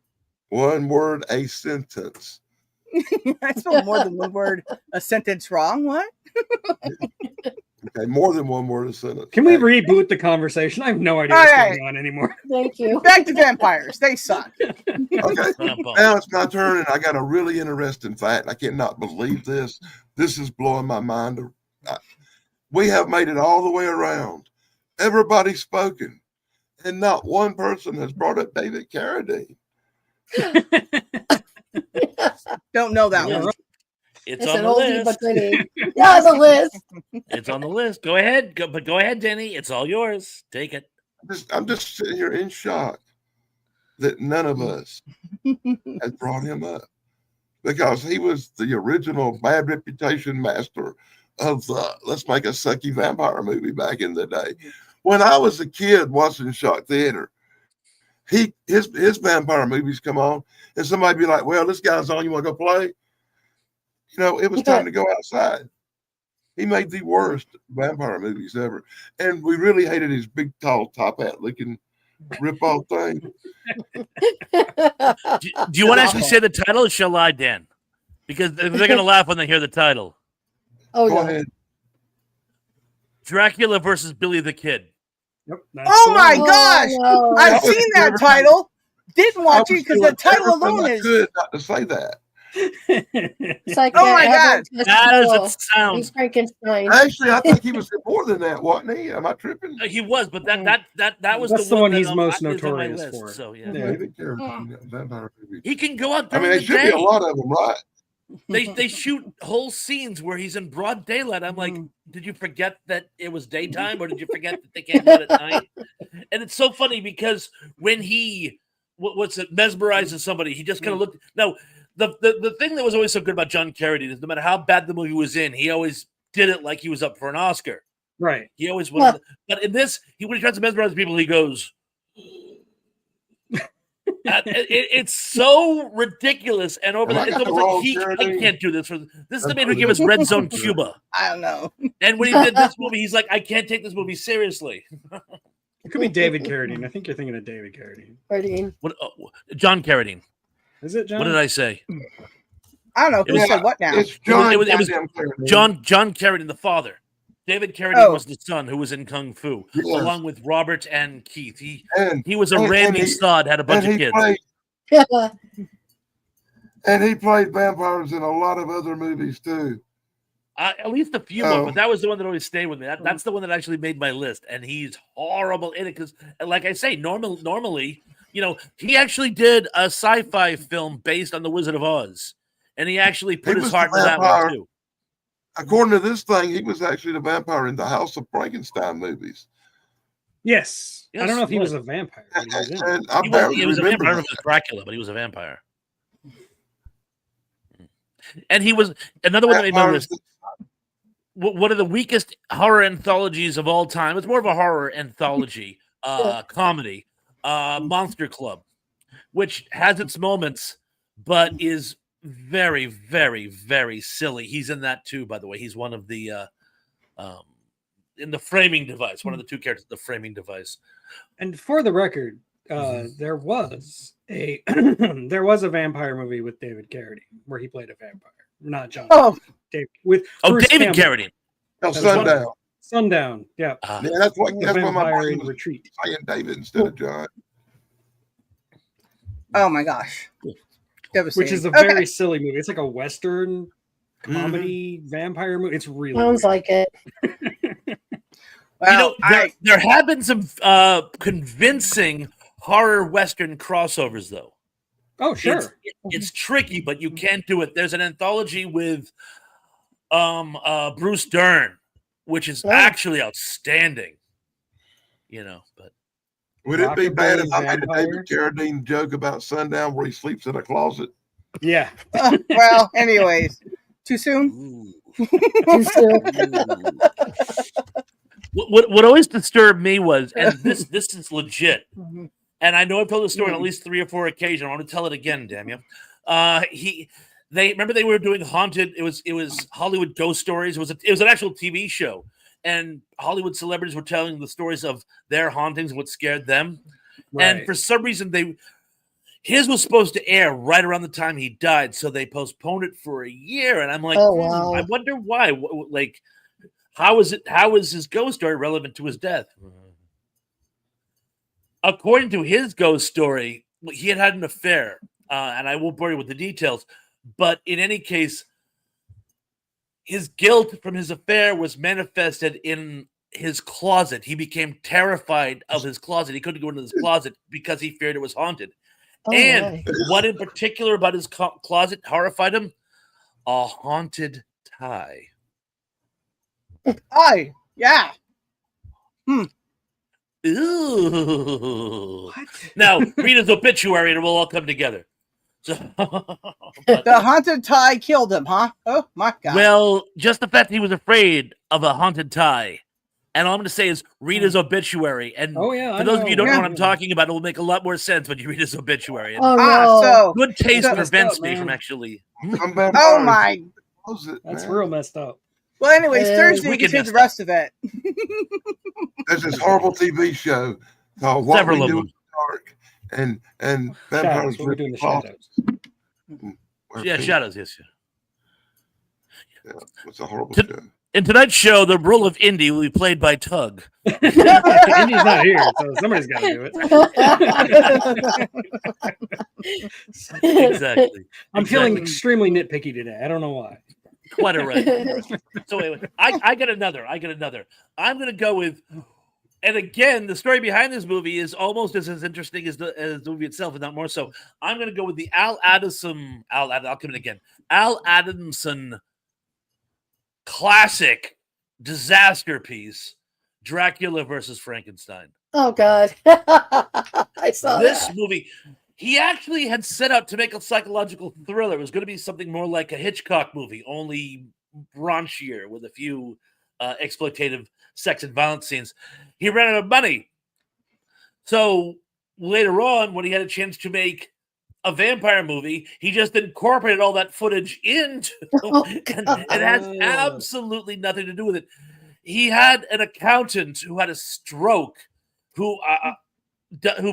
One word a sentence. I spelled more than one word a sentence wrong. What? Okay, more than one word a sentence. Can we reboot the conversation? I have no idea what's going on anymore. Thank you. Back to vampires. They suck. Okay, now it's my turn, and I got a really interesting fact. I cannot believe this. This is blowing my mind. We have made it all the way around. Everybody's spoken, and not one person has brought up David Carradine. Don't know that one. It's on the list. Yeah, the list. It's on the list. Go ahead. Go ahead, Denny. It's all yours. Take it. I'm just sitting here in shock that none of us has brought him up, because he was the original bad reputation master of the let's make a sucky vampire movie back in the day. When I was a kid watching Shock Theater, his vampire movies come on, and somebody be like, "Well, this guy's on. You want to go play?" You know, it was time to go outside. He made the worst vampire movies ever, and we really hated his big, tall, top hat looking rip-off thing. Do you want to actually say the title, or shall I, Dan? Because they're going to laugh when they hear the title. Oh, go no. ahead. Dracula versus Billy the Kid. Yep, oh my gosh! no. I've seen that title. didn't watch it because the title alone I is. could not to say that. It's like Oh my God. As it sounds. Frankenstein. Actually, I think he was in more than that, wasn't he? Am I tripping? He was, but that was That's the one that, he's most is on my notorious list, for. So yeah. Yeah. David Carradine, vampire movie. He can go out I during mean, there the should day. be a lot of them, right? They shoot whole scenes where he's in broad daylight. I'm like, did you forget that it was daytime, or did you forget that they can't do it at night? And it's so funny because when he mesmerizes somebody, he just kind of looked. No, the thing that was always so good about John Carradine is no matter how bad the movie was in, he always did it like he was up for an Oscar. Right. He always wanted. But in this, when he tries to mesmerize people, he goes. It's so ridiculous and over Have I the. It's got the almost like wrong I Carradine? can't do this. This is the man who gave us Red Zone Cuba. I don't know. And when he did this movie, he's like, I can't take this movie seriously. It could be David Carradine. I think you're thinking of David Carradine. Carradine. What? John Carradine. Is it John? What did I say? I don't know who said what now. It's John. It was goddamn Carradine. John Carradine, the father. David Carradine Oh. was the son who was in Kung Fu, Yes. along with Robert and Keith. He And was a and Randy he- stud, had a bunch of he kids. played, and he played vampires in a lot of other movies too. At least a few more, but that was the one that always stayed with me. That's the one that actually made my list, and he's horrible in it because, like I say, normally, he actually did a sci-fi film based on The Wizard of Oz, and he actually put He his was heart the into that one vampire. too. According to this thing, he was actually the vampire in the House of Frankenstein movies. Yes. I Yes, don't know if he he was was. a vampire. But he was in it. And I He barely was a remember vampire. I don't know that. if it was Dracula, but he was a vampire. And he was another one that made my Vampires list. One of the weakest horror anthologies of all time. It's more of a horror anthology, comedy, Monster Club, which has its moments, but is very, very, very silly. He's in that too, by the way. He's one of the in the framing device, one of the two characters, the framing device. And for the record, there was a there was a vampire movie with David Carradine where he played a vampire, not John. Oh, David, with Oh, Bruce David Campbell. Carradine. Oh, That was one- Sundown. Sundown. Yeah. Yeah, that's what my Vampire brain in was Retreat. saying David instead of John. oh my gosh. Devastating. Which is a Okay. very silly movie. It's like a Western comedy vampire movie. It's really Sounds weird. like it. Well, There have been some convincing horror Western crossovers, though. Oh, sure. It's tricky, but you can't do it. There's an anthology with Bruce Dern, which is actually outstanding. But Would it be bad if I Rockabilly made a Vampire? David Carradine joke about Sundown where he sleeps in a closet? Yeah. well, anyways, too soon. Too soon. what always disturbed me was, and this is legit, and I know I've told the story on at least 3 or 4 occasions. I want to tell it again, damn you. They remember they were doing haunted. It was Hollywood ghost stories. It was an actual TV show, and Hollywood celebrities were telling the stories of their hauntings and what scared them. And Right. for some reason, his was supposed to air right around the time he died, so they postponed it for a year. And I'm like, Oh, wow. I wonder why. Like, how is his ghost story relevant to his death? According to his ghost story, he had an affair, and I won't bore you with the details. But in any case, his guilt from his affair was manifested in his closet. He became terrified of his closet. He couldn't go into his closet because he feared it was haunted. Oh, And my. what in particular about his closet horrified him? A haunted tie. Hi. Yeah. Ooh. What? Now, read his obituary and it will all come together. So, The haunted tie killed him, huh? Oh my god. well, just the fact that he was afraid of a haunted tie. And all I'm going to say is read his obituary. And Oh, yeah. for those of you who don't know what I'm Yeah. talking about, it will make a lot more sense when you read his obituary. And Oh, ah, no. so good taste so- prevents Messed up, me man. from actually. Some vampires oh my. closet, That's man. real messed up. Well, anyways, It's Thursday we wicked can see the messed rest up. of it. There's this horrible TV show called What Several We of Do them. in the Dark, and vampires Shadows. What we live do in in the closets. shadows. Where Yeah, people- shadows, yes. Yeah, it's a horrible To- show. In tonight's show, the role of Indy will be played by Tug. Indy's not here, so somebody's got to do it. Exactly. I'm feeling Exactly. extremely nitpicky today. I don't know why. Quite all right. So wait. I got another. I'm gonna go with, and again, the story behind this movie is almost as interesting as the movie itself, if not more so. I'm gonna go with the I'll come in again. Al Adamson classic disaster piece, Dracula versus Frankenstein. Oh God, I saw This that. movie. He actually had set out to make a psychological thriller. It was going to be something more like a Hitchcock movie, only raunchier with a few exploitative sex and violence scenes. He ran out of money. So later on, when he had a chance to make a vampire movie, he just incorporated all that footage into and it has absolutely nothing to do with it. He had an accountant who had a stroke who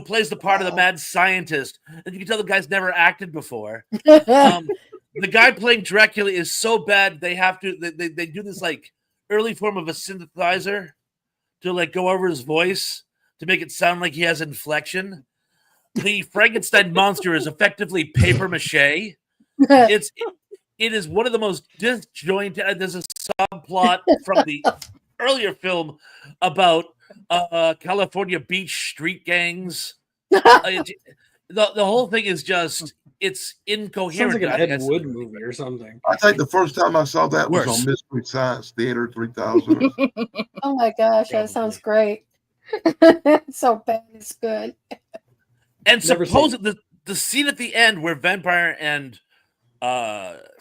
plays the part of the mad scientist, and you can tell the guy's never acted before. The guy playing Dracula is so bad they have to they do this like early form of a synthesizer to like go over his voice to make it sound like he has inflection. The Frankenstein monster is effectively paper mache. It is one of the most disjointed. There's a subplot from the earlier film about California beach street gangs. The whole thing is just it's incoherent. Sounds like an Ed Wood movie or something. I think the first time I saw that was Worse. on Mystery Science Theater 3000. Oh my gosh, that sounds great. So bad, it's good. And Never suppose seen the scene at the end where Vampire and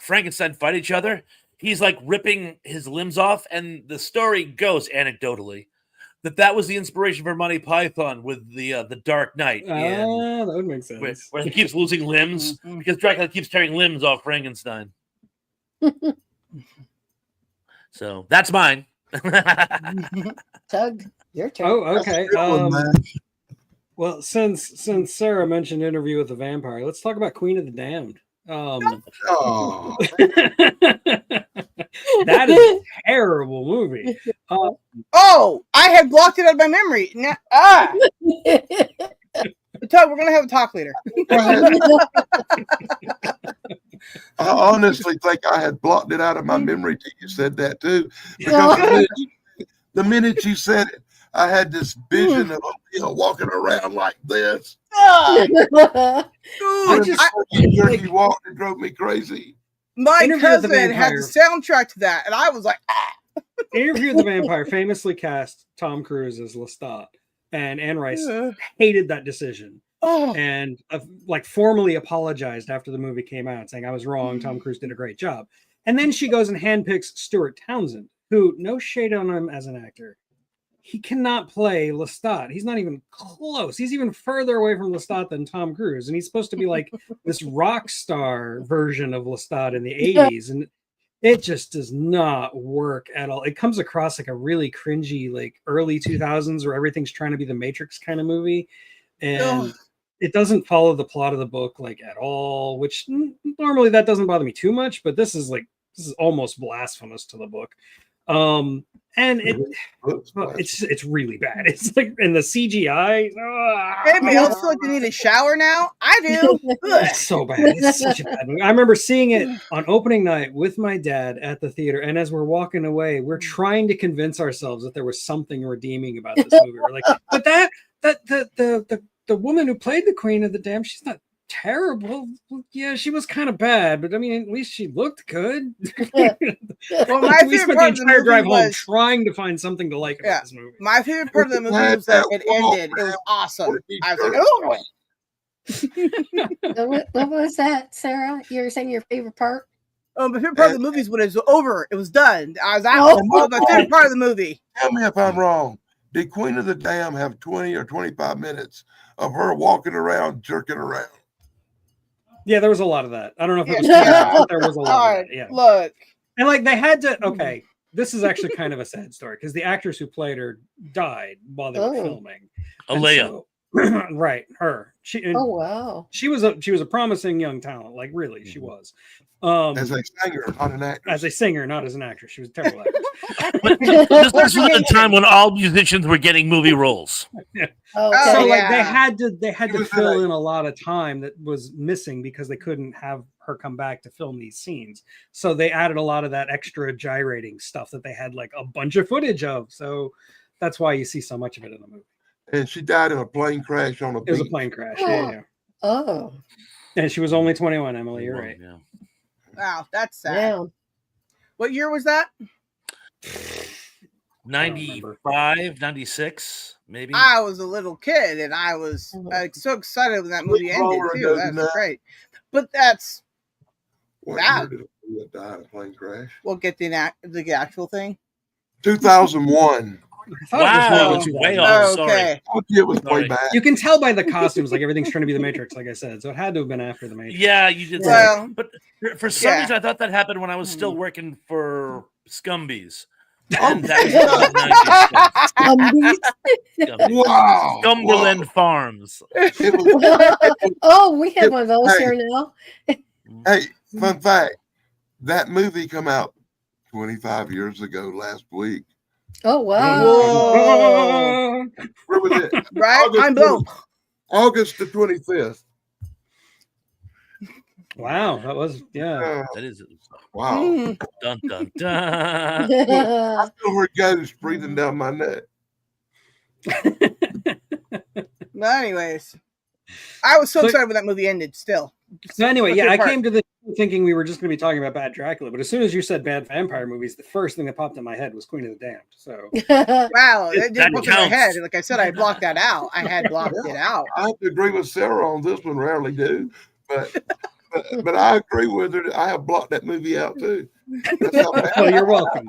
Frankenstein fight each other, he's like ripping his limbs off, and the story goes anecdotally that was the inspiration for Monty Python with the Dark Knight. That would make sense. Where he keeps losing limbs because Dracula keeps tearing limbs off Frankenstein. So that's mine. Tug, your turn. Oh, okay. Good one, man. Well, since Sarah mentioned Interview with the Vampire, let's talk about Queen of the Damned. Oh, That is a terrible movie. Oh, I had blocked it out of my memory. Now, Tug, we're gonna have a talk later. I honestly think I had blocked it out of my memory till you said that too. Because the minute you said it, I had this vision of walking around like this. You walked and drove me crazy. My Interview with the cousin had the soundtrack to that, and I was like, Interview with the Vampire famously cast Tom Cruise as Lestat, and Anne Rice hated that decision. And like formally apologized after the movie came out, saying I was wrong. Tom Cruise did a great job. And then she goes and handpicks Stuart Townsend, who, no shade on him as an actor, he cannot play Lestat. He's not even close. He's even further away from Lestat than Tom Cruise. And he's supposed to be like this rock star version of Lestat in the 80s. And it just does not work at all. It comes across like a really cringy, like early 2000s where everything's trying to be the Matrix kind of movie. And it doesn't follow the plot of the book like at all, which normally that doesn't bother me too much, but this is almost blasphemous to the book. And it's really bad. It's like, and the CGI. Anybody else feel like they need a shower now? I do. It's so bad. It's such a bad movie. I remember seeing it on opening night with my dad at the theater, and as we're walking away, we're trying to convince ourselves that there was something redeeming about this movie. We're like, but the woman who played the Queen of the Damned, she's not terrible. Yeah, she was kind of bad, but I mean, at least she looked good. Well, my we favorite spent the part of the entire movie drive home was trying to find something to like about this movie. my favorite part of the movie was that it ended. It was awesome. I was like, oh. What was that, Sarah? You were saying your favorite part? My favorite part of the movie is when it was over. It was done. I was out. My favorite part of the movie. Tell me if I'm wrong. Did Queen of the Damned have 20 or 25 minutes of her walking around, jerking around? Yeah, there was a lot of that. I don't know if it was too much, but there was a lot of that. Yeah. Look. And like they had to, okay, this is actually kind of a sad story because the actress who played her died while they were filming. Alea. Right, her. Oh wow. She was a promising young talent. Like really, she was. As a singer, not an actress. As a singer, not as an actress. She was a terrible actress. But this was at a time when all musicians were getting movie roles. Okay. So like yeah. they had to was fill in in a lot of time that was missing because they couldn't have her come back to film these scenes. So they added a lot of that extra gyrating stuff that they had like a bunch of footage of. So that's why you see so much of it in the movie. And she died in a plane crash on a It was a beach. plane crash. Yeah. Oh. And she was only 21, Emily. You're right. Yeah. Wow, that's sad. Yeah. What year was that? 95, 96, maybe. I was a little kid, and I was so excited when that movie ended longer too. ago That's than that. great. But that's What Wow. year did it die in a plane crash? we'll get the actual thing. 2001. I thought it was Wow, more it's than way 2000. off. Sorry. Okay. I thought it was way Sorry. back. You can tell by the costumes, like everything's trying to be the Matrix, like I said. So it had to have been after the Matrix. Yeah, you did. Well, say. But for some yeah. reason, I thought that happened when I was still working for Scumbies. Oh, And that was the 90s. Scumbies. wow. Cumberland Farms. It was, Oh, we have one of those here now. hey, fun fact. That movie come out 25 years ago last week. Oh wow. Whoa. Where was it? Right? August I'm blown. August the 25th. Wow, that was Uh, That is wow. Mm. dun dun dun. I still heard ghosts breathing down my neck. But anyways, I was so So- excited when that movie ended. Still. So anyway, yeah, What's I your part? came to the thinking we were just going to be talking about bad Dracula, but as soon as you said bad vampire movies, the first thing that popped in my head was Queen of the Damned. So Wow, it That didn't pop in my counts. head. Like I said, I blocked that out. I had blocked it out. I have to agree with Sarah on this one. Rarely do, but I agree with her. I have blocked that movie out too. That's how bad. well, you're welcome.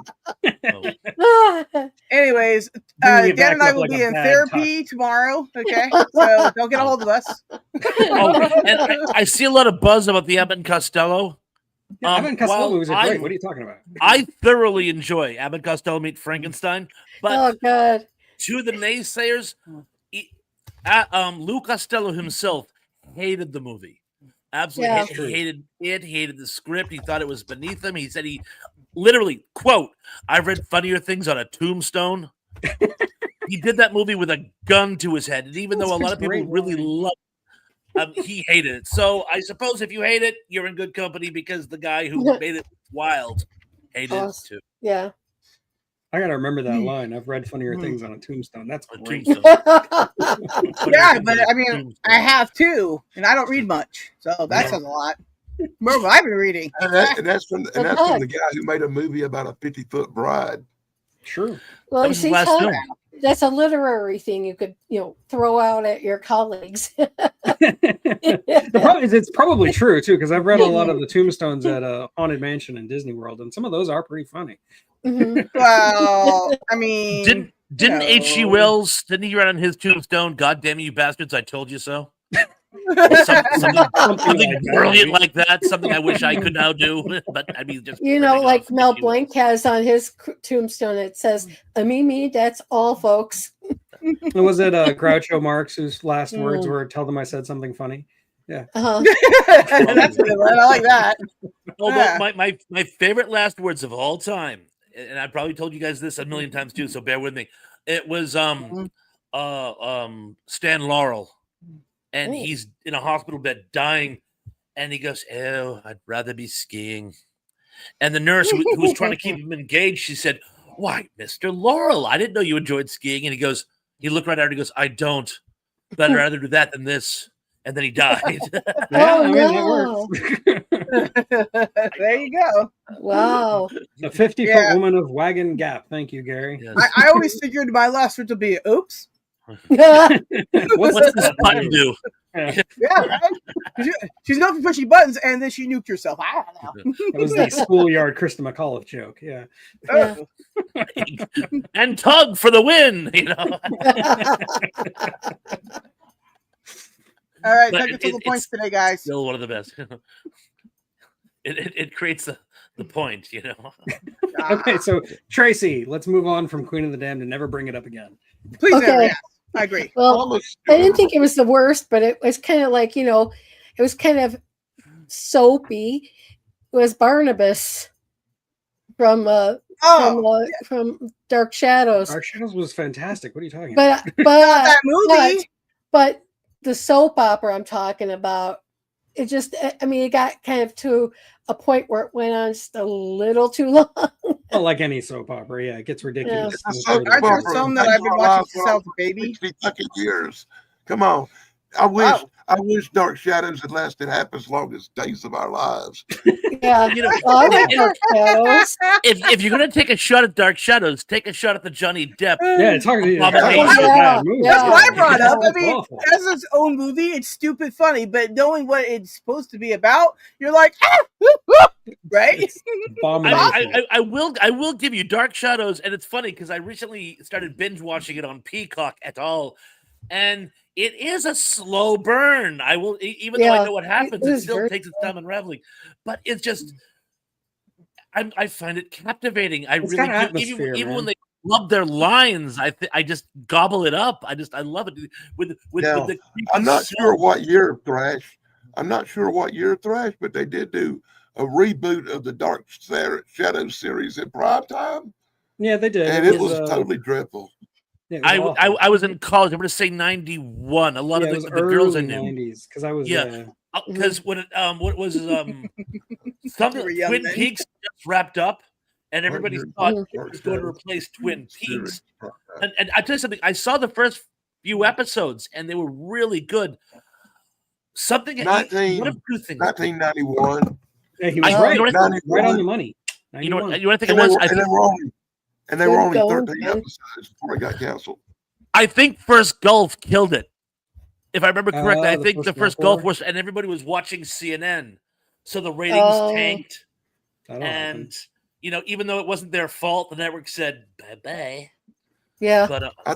Oh, Anyways, Bringing it Dan back and I up will like be a in bad therapy tomorrow. Okay, so don't get a hold of us. oh, and I see a lot of buzz about the Abbott and Costello. Yeah, Abbott and Costello while movies are great. I- What are you talking about? I thoroughly enjoy Abbott and Costello Meet Frankenstein, but Oh god. to the naysayers, Lou Costello himself hated the movie. Absolutely Yeah. he hated it, hated the script. He thought it was beneath him. He said he literally, quote, I've read funnier things on a tombstone. He did that movie with a gun to his head. And even though a lot of people Great really line. loved it, he hated it. So I suppose if you hate it, you're in good company because the guy who made it wild hated it Awesome. too. Yeah. I gotta remember that line. I've read funnier things on a tombstone. That's A great. tombstone. Yeah, but I mean, I have too, and I don't read much, so that says a lot. Remember what I've been reading. And that's from the guy who made a movie about a 50-foot bride. True. Well, That you was his see, last Tom, film. that's a literary thing you could, throw out at your colleagues. The problem is it's probably true too, because I've read a lot of the tombstones at Haunted Mansion in Disney World, and some of those are pretty funny. Mhm. Well, I mean, Didn't No. H.G. Wells, didn't he write on his tombstone, God damn you bastards, I told you so? Something Something like that, brilliant maybe. like that, something I wish I could now do. But I mean, just Like ripping off Mel H.G. Wells. Blanc has on his tombstone, it says, me, that's all, folks. And was it Groucho Marx whose last words Mm. were "Tell them I said something funny"? Uh-huh. that's a good one. I like that. Although Yeah. my favorite last words of all time, and I probably told you guys this a million times too, so bear with me. It was Stan Laurel, and Oh. he's in a hospital bed dying, and he goes, "Oh, I'd rather be skiing." And the nurse who was trying to keep him engaged, she said, "Why, Mr. Laurel, I didn't know you enjoyed skiing." And he looked right at her, he goes, "I don't, but I'd rather do that than this." And then he died. Yeah, Oh, I mean no. that works. There you go. Wow. A 50-foot Yeah. woman of Wagon Gap. Thank you, Gary. Yes. I always figured my last word would be oops. What's this button do? Yeah, right? She's known for pushing buttons, and then she nuked herself. I don't know. That was the schoolyard Krista McAuliffe joke. Yeah. Yeah. Oh. And tug for the win, All right, But technical it- points it's today, guys. Still one of the best. It creates the point, Ah, Okay, so Tracy, let's move on from Queen of the Damned and never bring it up again. please never Okay. ask. I agree. Well, Almost I didn't think it was the worst, but it was kind of like, it was kind of soapy. It was Barnabas from from Dark Shadows. Dark Shadows was fantastic. What are you talking But about? Not that movie. but the soap opera I'm talking about, it just, I mean, it got kind of to a point where it went on just a little too long. Well, like any soap opera, yeah, it gets ridiculous. It's a the soap further it Aren't goes. there opera. some that I've been watching since I was a baby? 60 fucking years. Come on. I wish Dark Shadows had lasted half as long as Days of Our Lives. Yeah. You know, I like Dark Shadows. if you're gonna take a shot at Dark Shadows, take a shot at the Johnny Depp. Yeah, it's hard to Abomination. it's a bad movie. That's what I brought up. I It's mean, awful. as its own movie, it's stupid funny, but knowing what it's supposed to be about, you're like, right? It's abominable. I will give you Dark Shadows, and it's funny because I recently started binge watching it on Peacock et al. And it is a slow burn. I will, even though I know what happens, it still takes its time unraveling. But it's just, I find it captivating. I It's really got do. atmosphere, Even man. when they love their lines, I just gobble it up. I love it with Now, the. I'm not sure what year of Thrash. I'm not sure what year of Thrash, but they did do a reboot of the Dark Shadows series in prime time, Yeah, they did. and it was totally dreadful. Yeah, it was awful. I was in college. I'm going to say 91. A lot Yeah, of it was the girls I early knew. 90s because I was Because when what was something were young Twin then. Peaks just wrapped up, and everybody thought it Dark was going to Shadows replace Twin Peaks. series. And I tell you something, I saw the first few episodes, and they were really good. Something one of two things. 1991. Yeah, he was Oh, right. you know Right on the money. You know 91. what I think it And they was? were, I and they think, were only and they were Good only going, 13 man. episodes before it got canceled. I think First Gulf killed it. If I remember correctly, I the think First the First Gulf Gulf was, and everybody was watching CNN, so the ratings Oh. tanked. That'll And happen. even though it wasn't their fault, the network said bye bye. Yeah. But I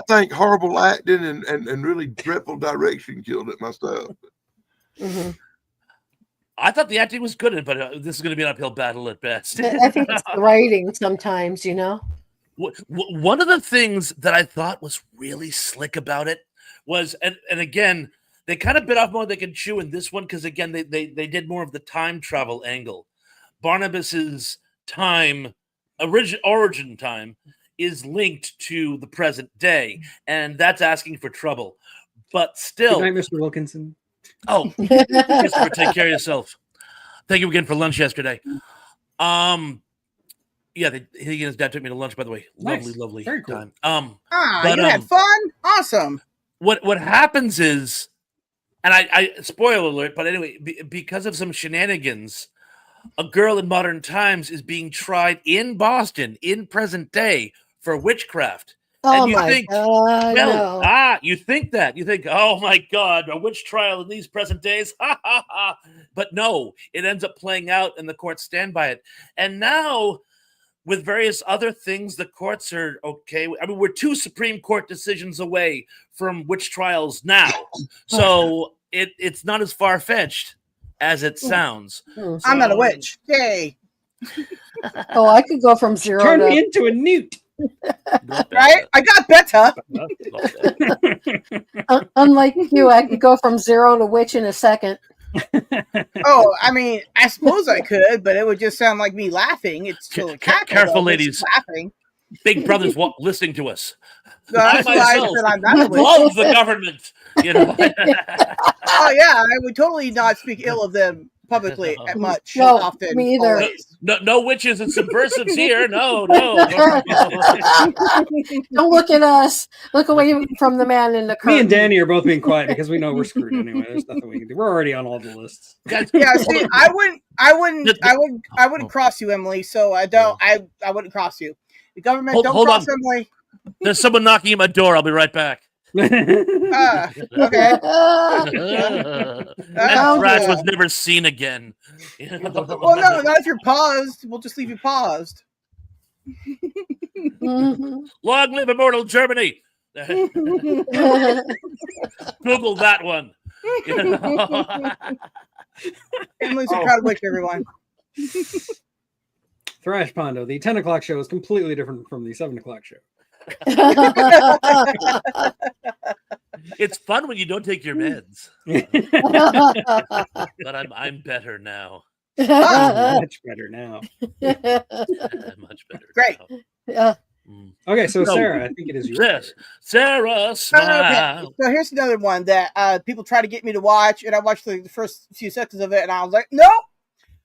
think horrible acting and really dreadful direction killed it myself. hmm I thought the acting was good, but this is going to be an uphill battle at best. I think it's the writing sometimes, One of the things that I thought was really slick about it was, and again, they kind of bit off more than they can chew in this one because again, they did more of the time travel angle. Barnabas's time, origin time, is linked to the present day, and that's asking for trouble. But still, Good night, Mr. Wilkinson. oh, Christopher, take care of yourself. Thank you again for lunch yesterday. Yeah, he and his dad took me to lunch, by the way. Nice. Lovely Very cool. time. You had fun? Awesome. What happens is, and I spoiler alert, but anyway, because of some shenanigans, a girl in modern times is being tried in Boston in present day for witchcraft. Oh and you my think, God! well, No. you think that. You think, oh my God, a witch trial in these present days. Ha ha ha. But no, it ends up playing out and the courts stand by it. And now, with various other things, the courts are okay. I mean, we're 2 Supreme Court decisions away from witch trials now. So it's not as far-fetched as it sounds. Hmm. I'm not a witch. Yay. Oh, I could go from 0 Turn to me into a newt. Right? I got better. unlike you, I could go from 0 to witch in a second. Oh, I mean, I suppose I could, but it would just sound like me laughing. It's still a cackle, Careful, though, ladies. just laughing. Big Brother's listening to us. So that's why I said I'm not a witch. Love the government. Oh yeah, I would totally not speak ill of them publicly at much. No, often, me either. always. No witches and subversives here. No. Don't look at us. Look away from the man in the curtain. Me and Danny are both being quiet because we know we're screwed anyway. There's nothing we can do. We're already on all the lists. Guys, Yeah, see, I wouldn't cross you, Emily. So I wouldn't cross you. The government don't hold cross on. Emily. There's someone knocking at my door. I'll be right back. Okay. That Thrash was never seen again. Well, no, not if you're paused. We'll just leave you paused. Mhm. Long live immortal Germany. Google that one. Emily's a proud witch, everyone. Thrash Pondo. The 10 o'clock show is completely different from the 7 o'clock show. It's fun when you don't take your meds. But I'm better now. Much better now. Much better. Great. Now. Okay, so No. Sarah, I think it is your Yes, turn. Sarah, smile. Okay, so here's another one that people try to get me to watch, and I watched the first few seconds of it, and I was like, no.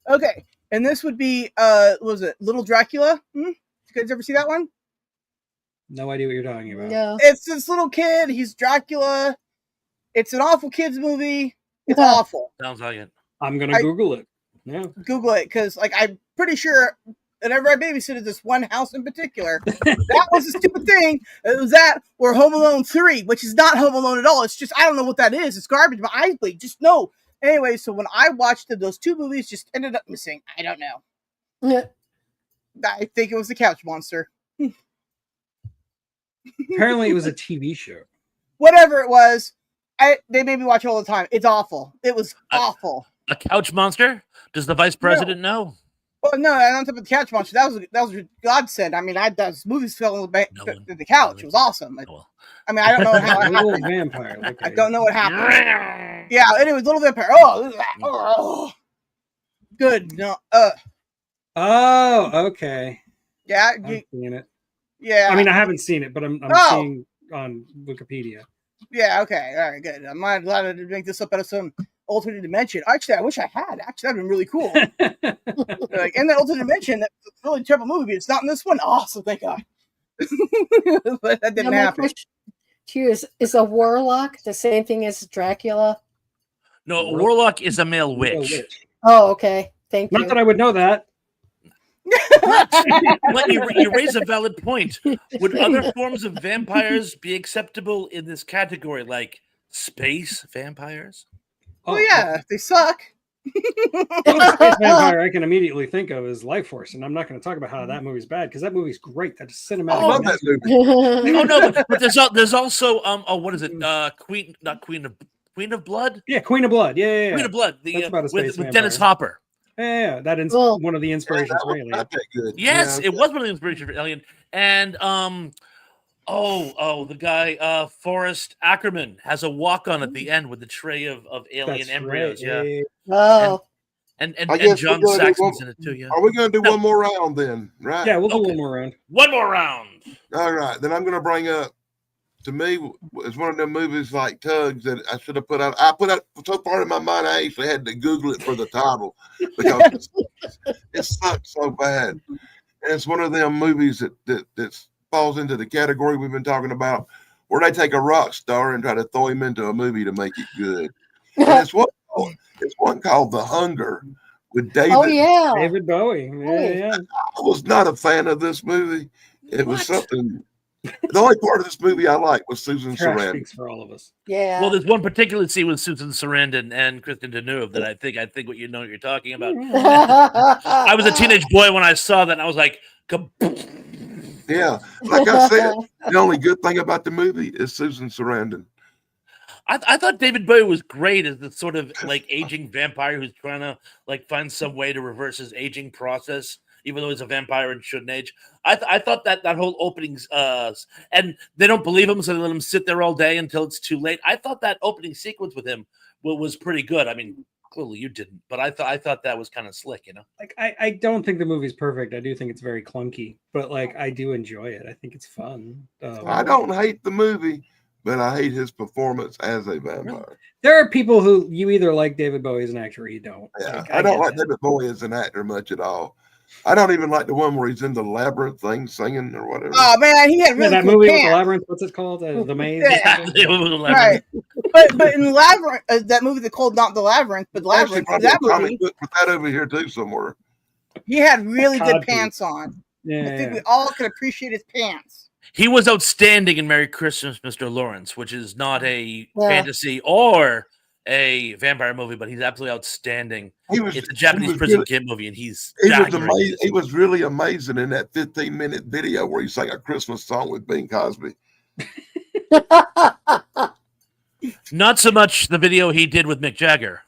Okay, and this would be what was it, Little Dracula? You guys ever see that one? No idea what you're talking about. No. It's this little kid. He's Dracula. It's an awful kids movie. It's awful. Sounds like it. I'm gonna Google it. Yeah. Google it, because like I'm pretty sure whenever I babysitted this one house in particular, that was a stupid thing. It was that or Home Alone 3, which is not Home Alone at all. It's just I don't know what that is. It's garbage. My eyes bleed. Just no. Anyway, so when I watched them, those two movies just ended up missing. I don't know. I think it was the Couch Monster. Apparently, it was a TV show. Whatever it was, they made me watch it all the time. It's awful. It was awful. A couch monster? Does the vice president know? Well, no, I don't think the Couch Monster. That was a godsend. I mean, those movies fell on the couch. It was awesome. I mean, I don't know how it Little happened. vampire. Okay. I don't know what happened. Yeah, anyways, Little Vampire. Oh, good. No, Oh, okay. yeah, I'm seeing it. yeah. I mean, I haven't seen it, but I'm Oh. seeing on Wikipedia. Yeah, okay, all right, good. I'm glad I didn't make this up out of some alternate dimension. Actually, I wish I had. Actually, that'd been really cool. Like in that alternate dimension, that's a really terrible movie. But it's not in this one. Awesome, thank God. But that didn't Now, my happen. question to you is a warlock the same thing as Dracula? No, a warlock is a male witch. Oh, okay. Thank Not you. that I would know that. But you raise a valid point. Would other forms of vampires be acceptable in this category, like space vampires? Oh yeah, they suck. The only space vampire I can immediately think of is Life Force, and I'm not going to talk about how that movie's bad because that movie's great. That's cinematic. I love that movie. Oh no, but there's also what is it? Queen of Blood? Yeah, Queen of Blood. Yeah. Queen of Blood. That's about a space with Dennis vampire. Hopper. Yeah. That is Well- one of the inspirations for Alien. Not that good. Yes, Yeah. it was one of the inspirations for Alien. And the guy Forrest Ackerman has a walk on at the end with the tray of alien That's embryos. right. Yeah. Oh, And I guess John we're gonna do Saxon's in it too. Yeah. Are we going to do No. one more round then? Right. Yeah, we'll do Okay. one more round. One more round. All right. Then I'm going to bring up, to me, it's one of them movies like Tugs that I should have put out. I put out so far in my mind, I actually had to Google it for the title because it sucks so bad. And it's one of them movies that falls into the category we've been talking about, where they take a rock star and try to throw him into a movie to make it good. And it's one called The Hunger with David. oh yeah. David Bowie. Yeah. I was not a fan of this movie. It was something. The only part of this movie I liked was Susan Trash Sarandon. speaks for all of us. Yeah. Well, there's one particular scene with Susan Sarandon and Kristen Deneuve that I think what you know what you're talking about. I was a teenage boy when I saw that, and I was like, "Kaboom." Yeah, like I said, the only good thing about the movie is Susan Sarandon. I thought David Bowie was great as the sort of like aging vampire who's trying to like find some way to reverse his aging process, even though he's a vampire and shouldn't age. I thought that whole opening, and they don't believe him, so they let him sit there all day until it's too late. I thought that opening sequence with him was pretty good. I mean, clearly you didn't, but I thought that was kind of slick, you know. Like I don't think the movie's perfect. I do think it's very clunky, but like I do enjoy it. I think it's fun. I don't hate the movie, but I hate his performance as a vampire. There are people who you either like David Bowie as an actor or you don't. Yeah, Like, I don't get like that. David Bowie as an actor much at all. I don't even like the one where he's in the labyrinth thing singing or whatever. Oh man, he had Yeah, really that cool movie with the pants. labyrinth. What's it called? The Maze. Yeah. Right. But in the Labyrinth, that movie they called not the Labyrinth, but Actually, Labyrinth. probably That a comic movie, book. Put that over here too somewhere. he had really good Codpiece. pants on. Yeah. I think we all can appreciate his pants. He was outstanding in Merry Christmas, Mr. Lawrence, which is not a Yeah. fantasy or a vampire movie, but he's absolutely outstanding. He was. It's a Japanese he was prison really- kid movie, and he's He was jackering. amazing. He was really amazing in that 15-minute video where he sang a Christmas song with Bing Cosby. Not so much the video he did with Mick Jagger.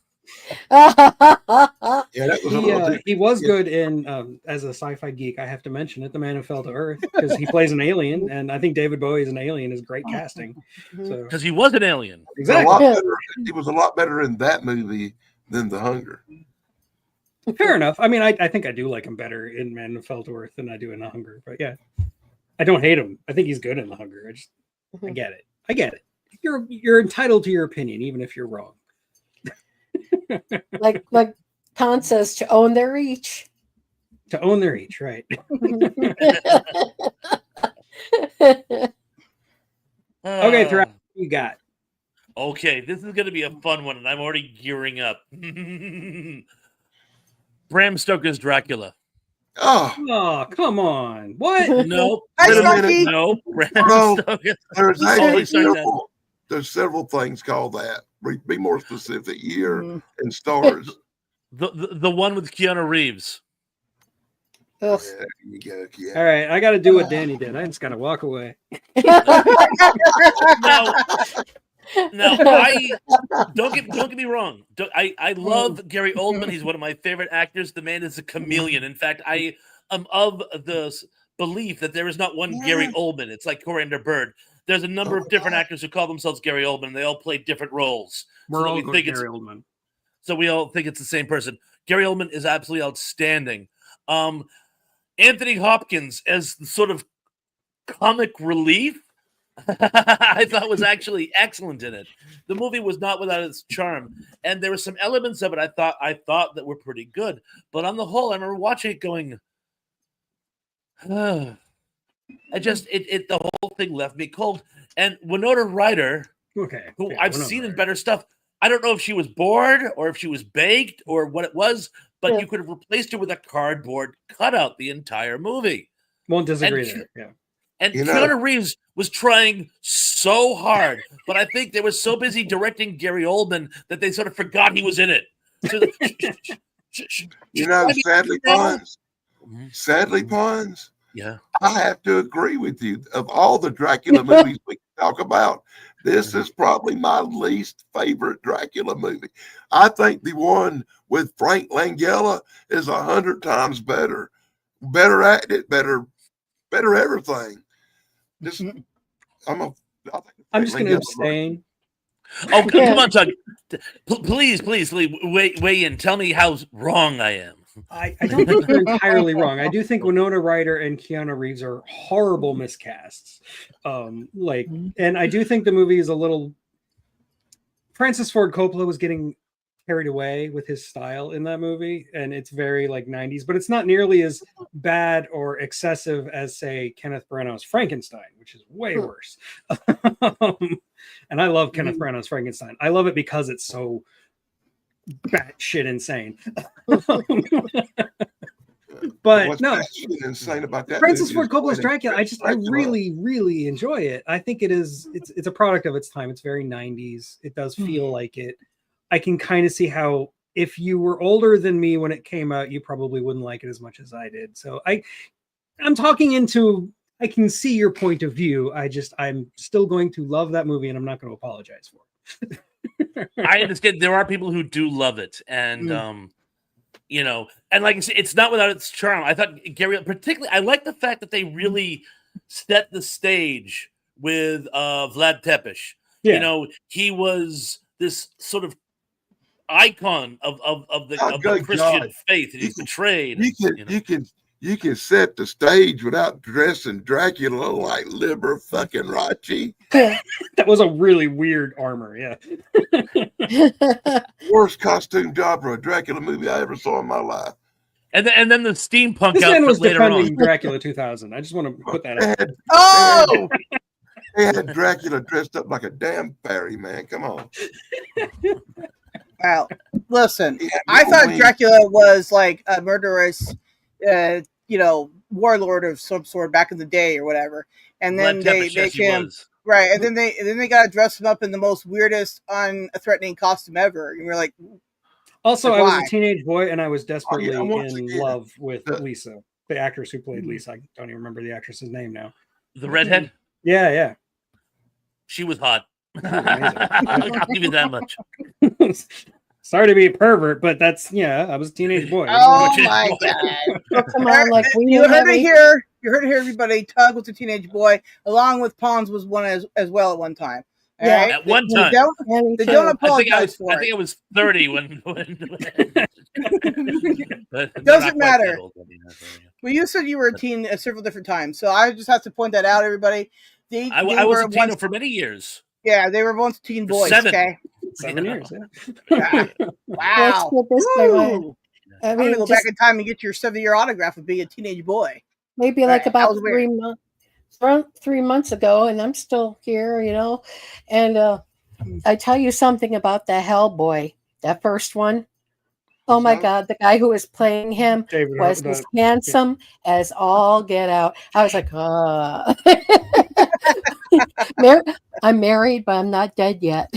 Yeah, that was a little. He was good in as a sci-fi geek. I have to mention it, The Man Who Fell to Earth, because he plays an alien, and I think David Bowie as an alien is great casting. So Because he was an alien. He was a exactly, lot better. He was a lot better in that movie than The Hunger. fair enough. I mean, I think I do like him better in Man Who Fell to Earth than I do in The Hunger. But yeah, I don't hate him. I think he's good in The Hunger. I get it. I get it. You're entitled to your opinion, even if you're wrong. like Khan says, to own their reach. To own their each, right? Okay, Thrash, what you got? Okay, this is going to be a fun one, and I'm already gearing up. Bram Stoker's Dracula. Oh, Oh, come on! What? No, Hi, Wait a minute. Snarky. no. Bram No. Stoker. there's Holy actually shit. there's several things called that. Be more specific. Year Mhm. and stars. The one with Keanu Reeves. Ugh. Yeah, you go, yeah. All right, I got to do what Danny did. I just got to walk away. Now, I don't get me wrong. I love Gary Oldman. He's one of my favorite actors. The man is a chameleon. In fact, I am of the belief that there is not one Gary Oldman. It's like Coriander Bird. There's a number of different actors who call themselves Gary Oldman, and they all play different roles. We're all we going think Gary Oldman. So we all think it's the same person. Gary Oldman is absolutely outstanding. Anthony Hopkins as the sort of comic relief, I thought was actually excellent in it. The movie was not without its charm, and there were some elements of it I thought that were pretty good. But on the whole, I remember watching it going, the whole thing left me cold. And Winona Ryder, Okay, who yeah, I've Winona seen in Ryder. better stuff. I don't know if she was bored or if she was baked or what it was, but Yeah. you could have replaced her with a cardboard cutout the entire movie. Won't disagree And- there. Yeah. And You know- Keanu Reeves was trying so hard, but I think they were so busy directing Gary Oldman that they sort of forgot he was in it. So You know, sadly, Pons. Mhm. Sadly, Pons. Yeah. I have to agree with you. Of all the Dracula movies we can talk about, this is probably my least favorite Dracula movie. I think the one with Frank Langella is 100 times better. Better acted, better everything. Just, I'm just going to abstain. Oh, come on, Doug. Please, weigh in. Tell me how wrong I am. I don't think you're entirely wrong. I do think Winona Ryder and Keanu Reeves are horrible miscasts. And I do think the movie is a little. Francis Ford Coppola was getting carried away with his style in that movie, and it's very like 90s, but it's not nearly as bad or excessive as, say, Kenneth Branagh's Frankenstein, which is way worse. And I love Kenneth Branagh's Frankenstein. I love it because it's so batshit insane. But what's no, actually insane about that. Francis movie Ford is Coppola's when Dracula, I really enjoy it. I think it's a product of its time. It's very 90s. It does feel like it. I can kind of see how if you were older than me when it came out, you probably wouldn't like it as much as I did. So I'm talking into, I can see your point of view. I'm still going to love that movie, and I'm not going to apologize for it. I understand there are people who do love it, and and like I said, it's not without its charm. I thought Gary, particularly, I like the fact that they really set the stage with Vlad Tepes. Yeah. He was this sort of icon of the good Christian God. faith, and he's betrayed. You can set the stage without dressing Dracula like Liberace. That was a really weird armor. Yeah. Worst costume job for a Dracula movie I ever saw in my life. And then the steampunk This man outfit was later defending on. Dracula 2000. I just want to put that out. Oh, They had Dracula dressed up like a damn fairy, man. Come on. wow. Listen, He had I little thought wings. Dracula was like a murderous, warlord of some sort back in the day or whatever. And then Vlad they Tepes, yes, make he him was. right, and then they got to dress him up in the most weirdest, unthreatening costume ever. And we're like, Also, Like, I was why? a teenage boy, and I was desperately once in again, love with the- Lisa, the actress who played Lisa. I don't even remember the actress's name now. The redhead, Yeah, she was hot. Amazing. I'll give you that much. yeah. Sorry to be a pervert, but that's I was a teenage boy. Oh Teenage my boy. god! Oh, come on, like we You knew heard it every- here. You heard it here, everybody. Tug was a teenage boy, along with Pons was one as well at one time. All Yeah. right? At one They time. don't, Yeah, me they too. don't I apologize for think it. I was 30 when but they're Doesn't not quite matter. that old. I mean, Well, you said you were a teen several different times, so I just have to point that out, everybody. They I was were a teen once, for many years. yeah, they were once teen For boys. 7. Okay, 7 Yeah. years. yeah. Let's Wow. put it this way, Ryan. Woo. I I'm gonna mean, go just back in time and get your 7-year autograph of being a teenage boy. maybe like Alright, that about was weird. 3 months ago, and I'm still here, And I tell you something about the Hellboy, that first one. Oh my What's that? God, the guy who was playing him David, was as handsome as all get out. I was like, I'm married, but I'm not dead yet.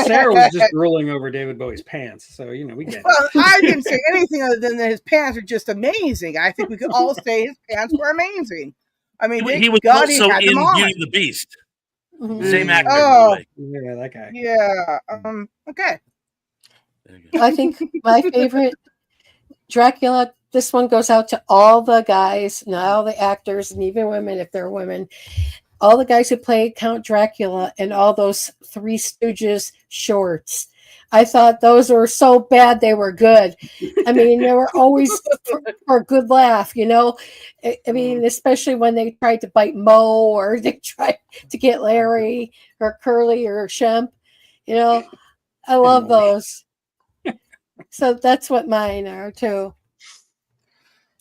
Sarah was just drooling over David Bowie's pants, so we get it. Well, I didn't say anything other than that his pants are just amazing. I think we could all say his pants were amazing. I mean, He was God, he also had in them on. Beauty and the Beast. Mhm. Same actor, Oh. by the way. Yeah, that guy. Yeah. Okay. There you go. I think my favorite Dracula, this one goes out to all the guys, not all the actors, and even women, if they're women. All the guys who played Count Dracula and all those Three Stooges shorts. I thought those were so bad they were good. I mean, they were always for a good laugh, I mean, especially when they tried to bite Mo or they tried to get Larry or Curly or Shemp. I love those. So that's what mine are too.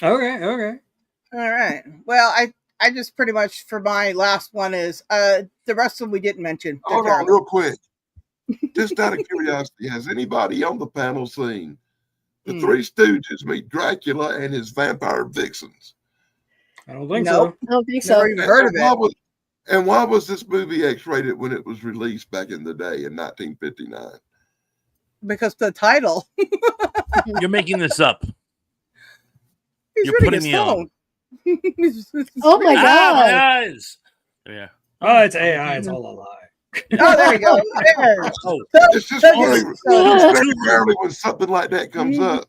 Okay. All right. Well, I just pretty much for my last one is the rest of them we didn't mention. They're Hold on, terrible. real quick. Just out of curiosity, has anybody on the panel seen the Three Stooges meet Dracula and his vampire vixens? I don't think Nope. I don't think Never so. even heard of it. Why was this movie X-rated when it was released back in the day in 1959? Because the title. You're making this up. He's You're reading putting his me on. phone. Oh my Ah, God. my eyes. Yeah. Oh, it's AI. It's all a lie. Oh, there you go. There. Oh, It's just So funny. just- It's very rarely when something like that comes up,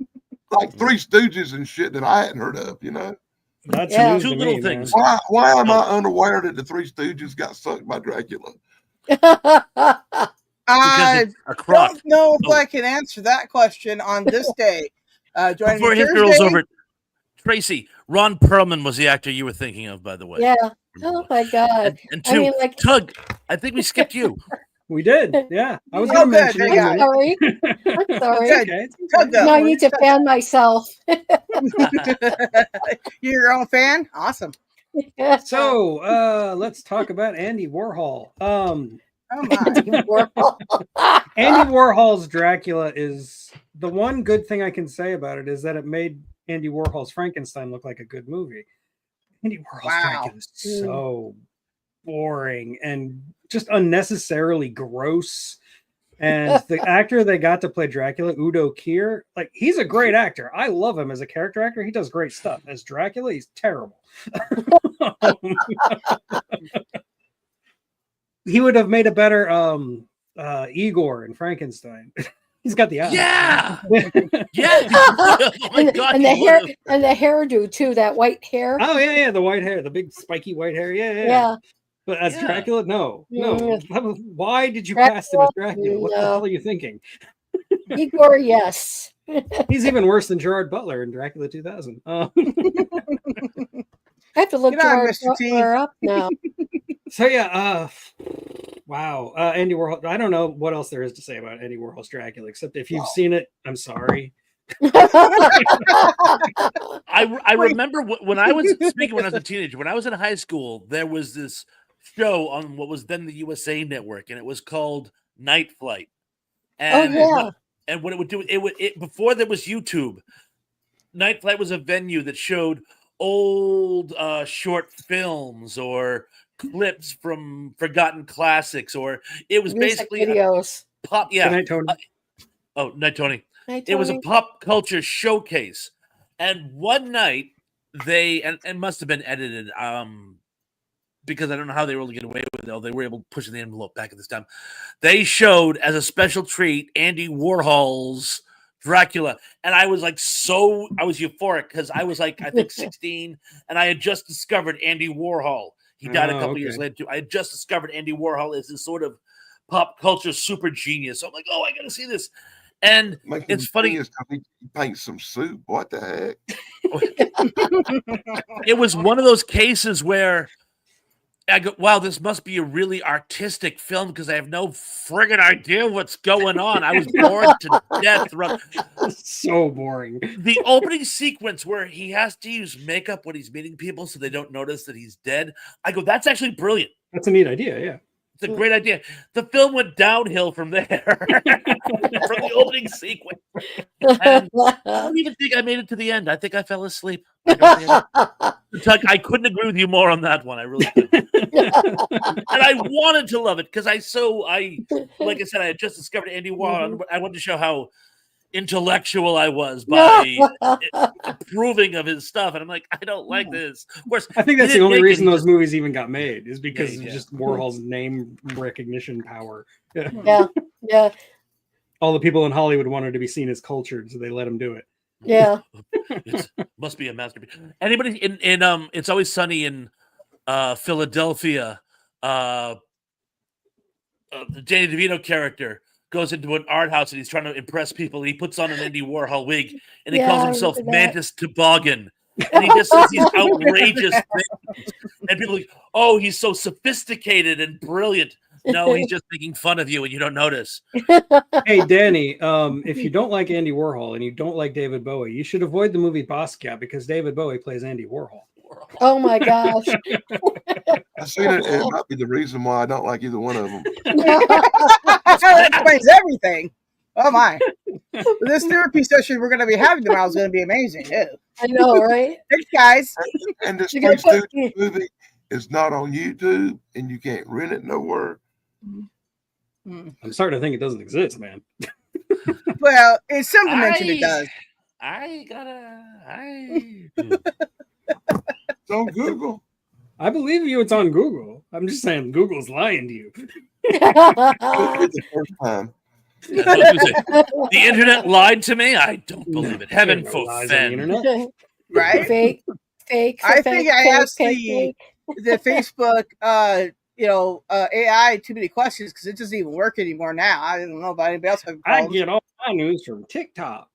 like Three Stooges and shit that I hadn't heard of. That's Yeah. news Two to little me, things. man. Why am I unaware that the Three Stooges got sucked by Dracula? I because it's a crock. don't know if Oh. I can answer that question on this day. Joining Before me his girl's Thursday. over, Tracy, Ron Perlman was the actor you were thinking of, by the way. Yeah. Oh my God. And I two, mean, like, Tug, I think we skipped you. We did. Yeah. I was Oh, going to good. mention There it. you I'm go. sorry. I'm sorry. Good. Okay. Tug Now though. I need to fan myself. You're your own fan? Awesome. So let's talk about Andy Warhol. Oh my. Andy Warhol's Dracula is the one good thing I can say about it is that it made Andy Warhol's Frankenstein look like a good movie. Andy Warhol's Wow. Dracula is so boring and just unnecessarily gross. And the actor they got to play Dracula, Udo Kier, like he's a great actor. I love him as a character actor. He does great stuff. As Dracula, he's terrible. He would have made a better Igor in Frankenstein. He's got the eyes. Yeah. Yeah. Oh my God, and the he hair would've. and the hairdo too, that white hair. Oh yeah, the white hair, the big spiky white hair. Yeah. Yeah. But as Yeah. Dracula, no. Why did you Dracula? cast him as Dracula? What the No. hell are you thinking? Igor, yes. He's even worse than Gerard Butler in Dracula 2000. I have to look Get on, Gerard Mr. T. Butler up now. So yeah, wow. Andy Warhol. I don't know what else there is to say about Andy Warhol's Dracula, except if you've seen it, I'm sorry. I remember when I was speaking when I was a teenager, when I was in high school, there was this show on what was then the USA Network, and it was called Night Flight. And yeah. and what it would do, it before there was YouTube, Night Flight was a venue that showed old short films or clips from forgotten classics, or it was Music basically a videos. pop. Good Yeah. night, Tony. Oh, night, Tony. Hi, It was a Tony. pop culture showcase, and one night they and it must have been edited. because I don't know how they were able to get away with it, though they were able to push the envelope back at this time. They showed as a special treat Andy Warhol's Dracula, and I was like, I was euphoric because I was like, I think 16, and I had just discovered Andy Warhol. He died a couple years later too. I had just discovered Andy Warhol as this sort of pop culture super genius. So I'm like, oh, I gotta see this. And it's funny. He paints some soup. What the heck? It was one of those cases where I go, wow, this must be a really artistic film because I have no friggin' idea what's going on. I was bored to death. So boring. The opening sequence where he has to use makeup when he's meeting people so they don't notice that he's dead. I go, that's actually brilliant. That's a neat idea, yeah. It's a great idea. The film went downhill from there, from the opening sequence. And I don't even think I made it to the end. I think I fell asleep. Tuck, I couldn't agree with you more on that one. I really couldn't. And I wanted to love it because like I said, I had just discovered Andy Warhol. I wanted to show how intellectual I was by approving of his stuff, and I'm like, I don't like this. Of course, I think that's the only reason those movies even got made is because of just Warhol's name recognition power. Yeah. All the people in Hollywood wanted to be seen as cultured, so they let him do it. Yeah. It must be a masterpiece. Anybody in It's Always Sunny in Philadelphia, the Danny DeVito character goes into an art house and he's trying to impress people. He puts on an Andy Warhol wig and he calls himself Mantis Toboggan. And he just says these outrageous things. And people are like, oh, he's so sophisticated and brilliant. No, he's just making fun of you and you don't notice. Hey, Danny, if you don't like Andy Warhol and you don't like David Bowie, you should avoid the movie Basquiat because David Bowie plays Andy Warhol. Oh my gosh. I've seen it, and it might be the reason why I don't like either one of them. That explains everything. Oh my. This therapy session we're going to be having tomorrow is going to be amazing. Ew. I know, right? Thanks, guys. And this Three Stooges movie is not on YouTube, and you can't rent it nowhere. I'm starting to think it doesn't exist, man. Well, in some dimension it does. It's on Google. I believe you. It's on Google. I'm just saying Google's lying to you. It's the first time. The internet lied to me. I don't believe it. Heaven forfend. Right? Fake. I think I asked the Facebook, AI too many questions because it doesn't even work anymore now. I don't know about anybody else. I get all my news from TikTok.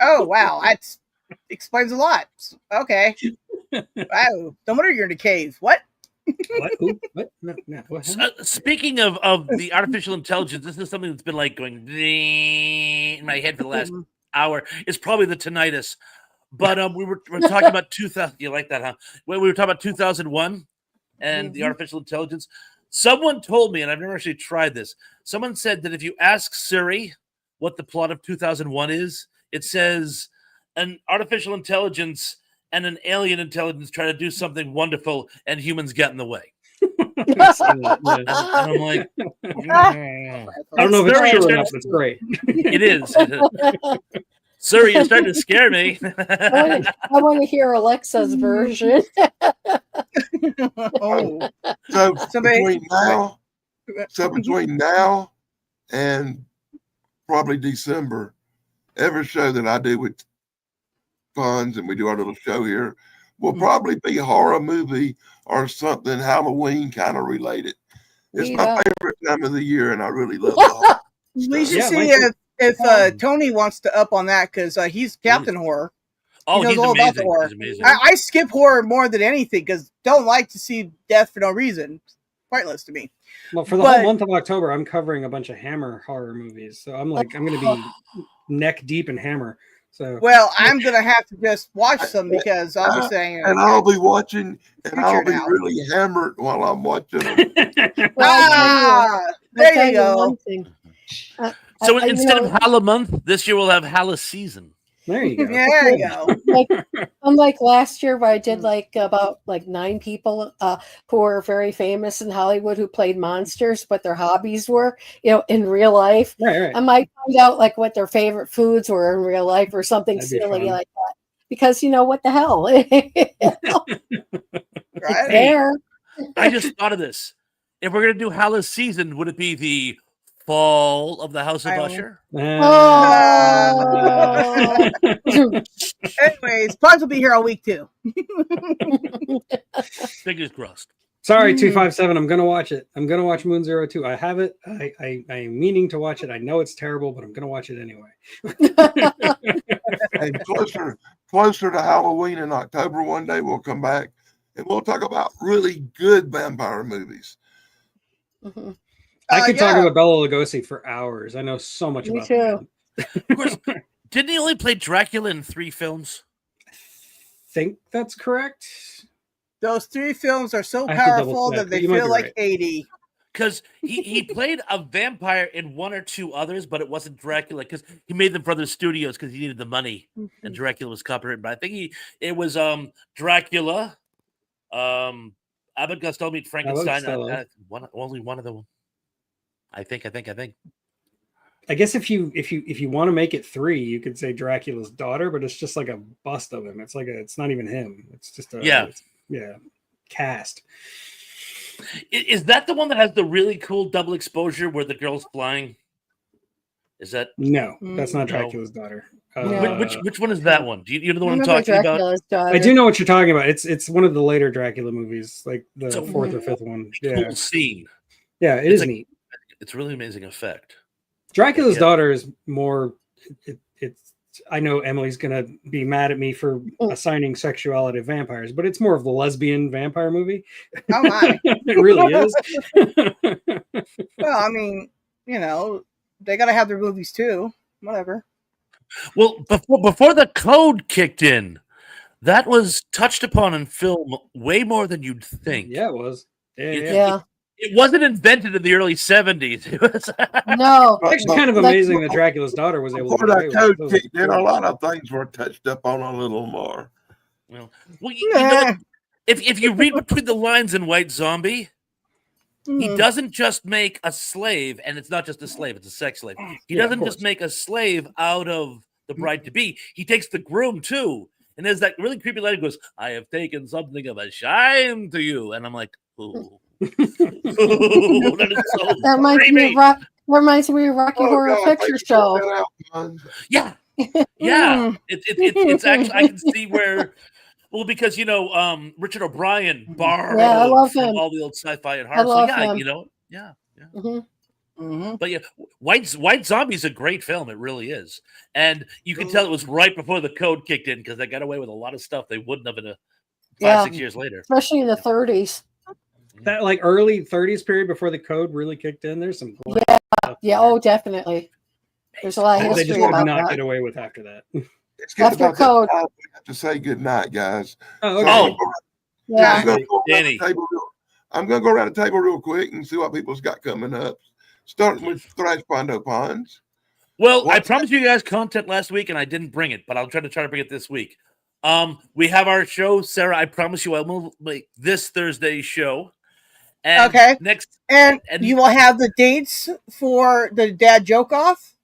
Oh wow, that explains a lot. Okay. Wow. No wonder you're in a cave. What? What? Ooh, what? No. What? Speaking of the artificial intelligence, this is something that's been like going in my head for the last hour. It's probably the tinnitus. But we're talking about 2000. You like that, huh? We were talking about 2001 and the artificial intelligence. Someone told me, and I've never actually tried this. Someone said that if you ask Siri what the plot of 2001 is, it says an artificial intelligence and an alien intelligence try to do something wonderful, and humans get in the way. And I'm like, I don't know if it's true enough. It's great. It is. Sir, you're starting to scare me. I want to hear Alexa's version. Oh. So between now and probably December, every show that I do with funds and we do our little show here will probably be a horror movie or something Halloween kind of related. It's my favorite time of the year, and I really love it. We should see if Tony wants to up on that because he's Captain Horror. Oh, he knows all about the horror. I skip horror more than anything because don't like to see death for no reason. It's pointless to me. Well, for the whole month of October, I'm covering a bunch of Hammer horror movies, so I'm going to be neck deep in Hammer. So I'm gonna have to just watch some because I'll be saying, and I'll be watching, and I'll be really hammered while I'm watching them. There you go. So instead of Halla month, this year we'll have Halla season. There you go. There you go. Unlike last year where I did about 9 people who were very famous in Hollywood who played monsters, but their hobbies were, in real life. Right. I might find out what their favorite foods were in real life or something silly like that. Because what the hell? Right. There. I just thought of this. If we're gonna do Halloween season, would it be the fall of the House of I don't- Usher? Oh. Anyways, Pods will be here all week too. Fingers crossed. Sorry, 257. I'm gonna watch it. I'm gonna watch Moon 02. I have it. I am meaning to watch it. I know it's terrible, but I'm gonna watch it anyway. And closer to Halloween in October, one day we'll come back and we'll talk about really good vampire movies. Mhm. I could talk yeah. about Bela Lugosi for hours. I know so much Me about too. that. Of course, didn't he only play Dracula in 3 films? Think that's correct. Those 3 films are so I have to double powerful check, that they but you might feel be like right. 80. Because he played a vampire in 1 or 2 others, but it wasn't Dracula because he made them for other studios because he needed the money, and Dracula was copyrighted. But I think it was Dracula, Abbott Costello meet Frankenstein. Costello. Only one of them. I think. I guess if you want to make it 3, you could say Dracula's daughter, but it's just like a bust of him. It's like it's not even him. It's just a cast. Is that the one that has the really cool double exposure where the girl's flying? Is that No, that's not No. Dracula's daughter. No. which one is that one? Do you know the one I'm Remember talking about? Dracula's daughter. I do know what you're talking about. It's one of the later Dracula movies, like the It's a 4th or 5th one. Yeah, Cool scene. yeah, it It's is like- neat. It's really amazing effect. Dracula's Yeah. daughter is more. It's. I know Emily's gonna be mad at me for assigning sexuality to vampires, but it's more of the lesbian vampire movie. Oh my. It really is. Well, I mean, you know, they got to have their movies too. Whatever. Well, before the code kicked in, that was touched upon in film way more than you'd think. Yeah, it was. Yeah, It- yeah. Yeah. It wasn't invented in the early 70s. It was No. But- It's actually kind of Like- amazing that Dracula's daughter was able to Before get that away with code it. Those kicked in, are a lot of things were touched up on a little more. well, you know, if you read between the lines in White Zombie, he Mhm. doesn't just make a slave, and it's not just a slave, it's a sex slave. He Yeah, of doesn't just course. make a slave out of the bride to be. He takes the groom too. And there's that really creepy line that goes, I have taken something of a shine to you. And I'm like, ooh. That is so That reminds me creepy. of reminds me of Rocky Horror God, Picture thank you for Show. that out, man. Yeah. Yeah. It's actually, I can see where, well, because, you know, Richard O'Brien borrowed Yeah, I love from him. all the old sci-fi and I horror. So, love yeah, him. you know, yeah. Mhm. Mhm. But yeah, White Zombie is a great film. It really is. And you can tell it was right before the code kicked in because they got away with a lot of stuff they wouldn't have in a 5-6 years later. Especially in the 30s. That like early 30s period before the code really kicked in. There's some. Yeah, oh, definitely. There's a lot of They history just would about not that. get away with after that. It's getting After about that code. time we have to say good night, guys. Oh, So okay. Oh. I'm Yeah. gonna go around Danny. the table I'm going to go around the table real quick and see what people's got coming up. Starting with Thrash Pondo Ponds. Well, I What's promised you guys content last week and I didn't bring it, but I'll try to bring it this week. We have our show, Sarah. I promise you I will make this Thursday's show. And Okay. next, And And- you will have the dates for the dad joke off?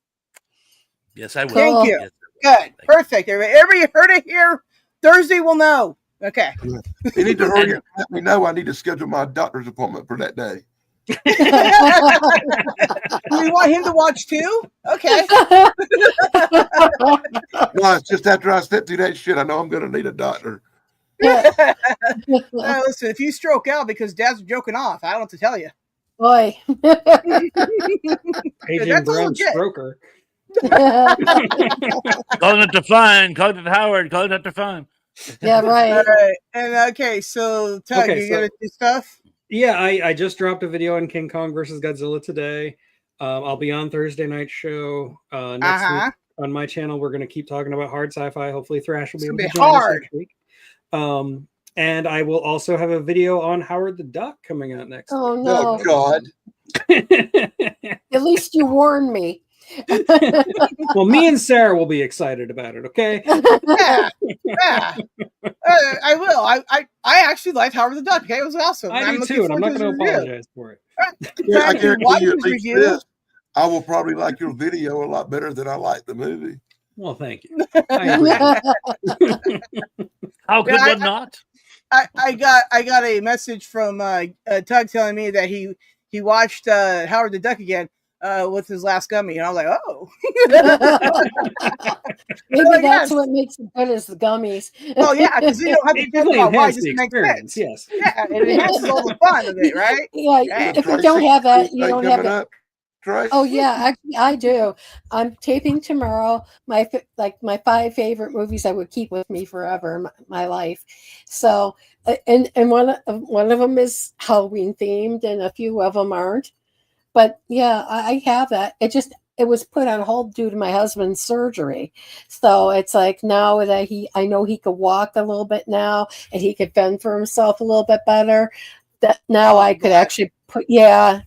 yes, I will. Thank you. Yes, Good. Perfect. Everybody heard it here. Thursday will know. Okay. You need to hurry and let me know. I need to schedule my doctor's appointment for that day. Do we want him to watch too? Okay. No, it's just after I step through that shit, I know I'm going to need a doctor. Listen, if you stroke out because dad's joking off, I don't know what to tell you. Boy. Adrian That's all Brown legit. Stroker. calling it to fine, calling it to Howard, calling it to fine. Yeah, All right. right. And okay, so Tug, Okay, you so- gonna do stuff? Yeah, I just dropped a video on King Kong versus Godzilla today. I'll be on Thursday night show. Next Uh-huh. week on my channel, we're going to keep talking about hard sci-fi. Hopefully Thrash will be It's able gonna to be join us hard. next week. And I will also have a video on Howard the Duck coming out next Oh Oh, no. God. week. At least you warned me. Well, me and Sarah will be excited about it, okay? Yeah. Yeah. I will. I actually liked Howard the Duck. Okay, it was awesome. I do looking too, and I'm forward not going his to review. apologize for it. Yeah, I Thank you. guarantee Watch you at his least review. this. I will probably like your video a lot better than I like the movie. Well, thank you. I agree. How could Yeah, one not? I got a message from Tug telling me that he watched Howard the Duck again with his last gummy, and I was like, oh. Maybe Well, that's yes. what makes it good as the gummies. Well, yeah, because you don't have to It think definitely about why it enhanced the just makes experience. sense. Yes. Yeah, it enhances all the fun of it, right? Yeah, Yeah. if you don't have that, you don't have coming it. up, Trey. Oh yeah, actually I do. I'm taping tomorrow. My 5 favorite movies I would keep with me forever in my life. So, and one of them is Halloween themed, and a few of them aren't. But yeah, I have that. It was put on hold due to my husband's surgery. So it's like now that I know he could walk a little bit now, and he could fend for himself a little bit better. That now I could actually now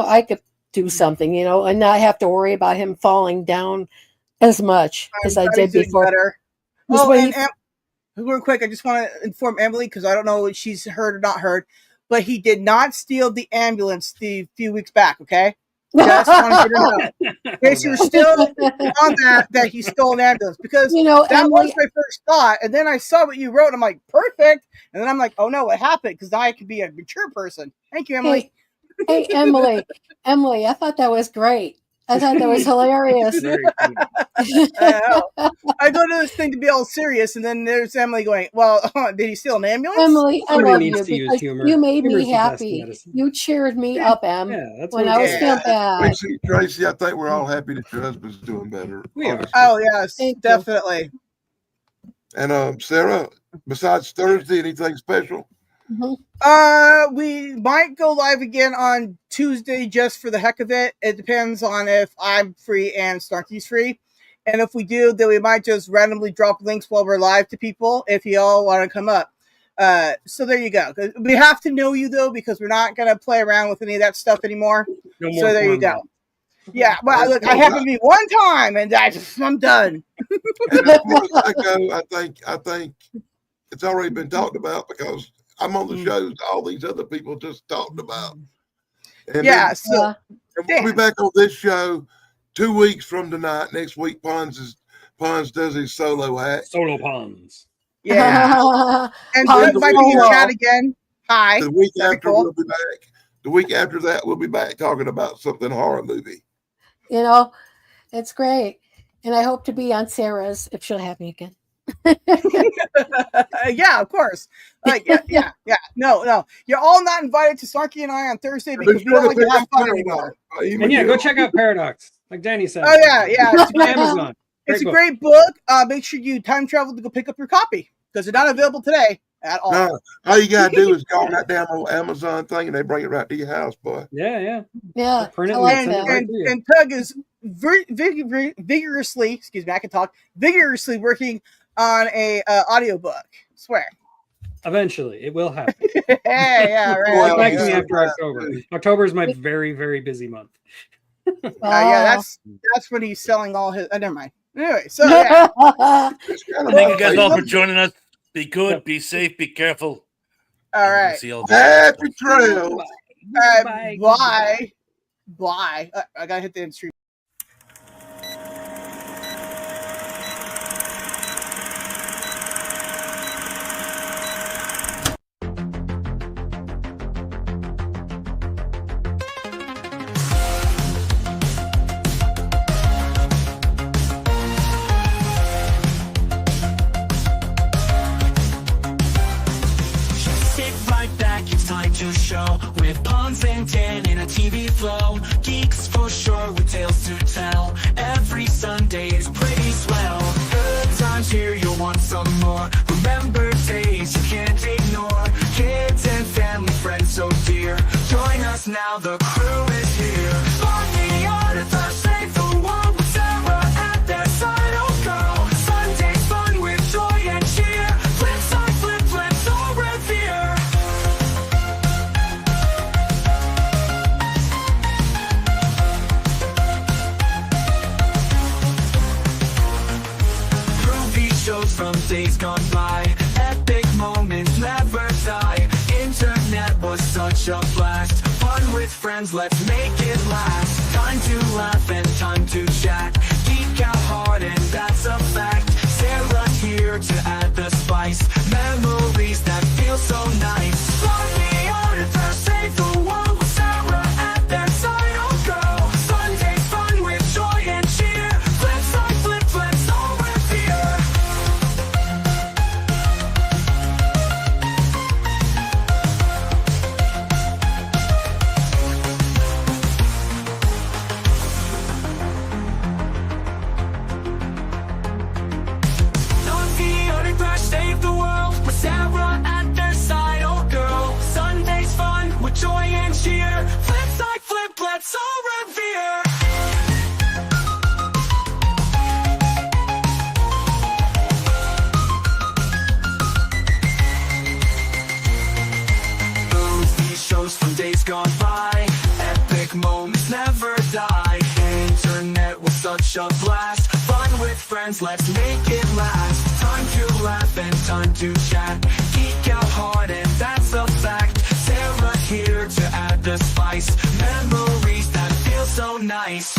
I could do something, and not have to worry about him falling down as much as I Glad did he's doing before. better. This Oh, way and real quick, I just want to inform Emily because I don't know if she's heard or not heard, but he did not steal the ambulance the few weeks back. Okay, just want you to know. In case you're still on that he stole an ambulance, because that Emily, was my first thought, and then I saw what you wrote. I'm like, perfect, and then I'm like, oh no, what happened? Because now I can be a mature person. Thank you, Emily. hey, Emily, I thought that was great. I thought that was hilarious. Very funny. I know. I go to this thing to be all serious, and then there's Emily going, "Well, did he steal an ambulance?" Emily, I Somebody love needs you to use because humor. you made Humor's me the best happy. medicine. You cheered me up, Em, Yeah, that's when what I we was do. feeling bad. Tracy, I think we're all happy that your husband's doing better. We are. honestly. Oh yes, Thank you. definitely. And Sarah, besides Thursday, anything special? We might go live again on Tuesday just for the heck of it. It depends on if I'm free and Snarky's free. And if we do, then we might just randomly drop links while we're live to people if you all want to come up. So there you go. We have to know you though, because we're not going to play around with any of that stuff anymore. No more So there you cornball. go. Yeah, well, look, I happened to be one time, and I'm done. And as far as I go, I think it's already been talked about because I'm on the shows all these other people just talked about. And Yeah, then, so and we'll be back on this show 2 weeks from tonight. Next week, Pons does his solo act. Solo ponds. yeah, and Pun Doug might be in solo. chat again. Hi. The week That'd be after cool. we'll be back. The week after that, we'll be back talking about something horror movie. It's great. And I hope to be on Sarah's if she'll have me again. Yeah, of course. Like, yeah. No. You're all not invited to Snarky and I on Thursday because we don't like to have fun anymore. And yeah, go check out Paradox, like Danny said. Oh, yeah. It's on Amazon. It's a book. great book. Make sure you time travel to go pick up your copy because they're not available today at all. No, all you gotta do is go on that damn old Amazon thing and they bring it right to your house, boy. Yeah. Yeah. Print it I and like send it that. right to you. And Tug is vigorously, excuse me, I can talk, vigorously working on a audiobook. Swear. Eventually, it will happen. Yeah, right. Well, Get back to me yeah. after October. October is my very, very busy month. Yeah, that's when he's selling all his. Never mind. Anyway, so yeah. It's kind of Thank you guys all like- for joining us. Be good, be safe, be careful. All And we'll right. see you all. Happy trails. Bye. Bye. I gotta hit the end stream. Sit right back, it's time to show. With Pons and Dan in a TV flow. Geeks for sure with tales to tell. Every Sunday is pretty swell. Good times here, you'll want some more. Remember days you can't ignore. Kids and family, friends so dear. Join us now, the crew is here. On the art of the save the world with Sarah at their side, oh girl. Sunday's fun with joy and cheer. Flip side, flip, so revere. Groovy shows from days gone by. Epic moments never die. Internet was such a blast. Fun with friends, let's make it last. Time to laugh and time to chat. Geek out hard and that's a fact. Sarah's here to add the spice. Memories that friends, let's make it last. Time to laugh and time to chat. Geek out hard and that's a fact. Sarah here to add the spice. Memories that feel so nice.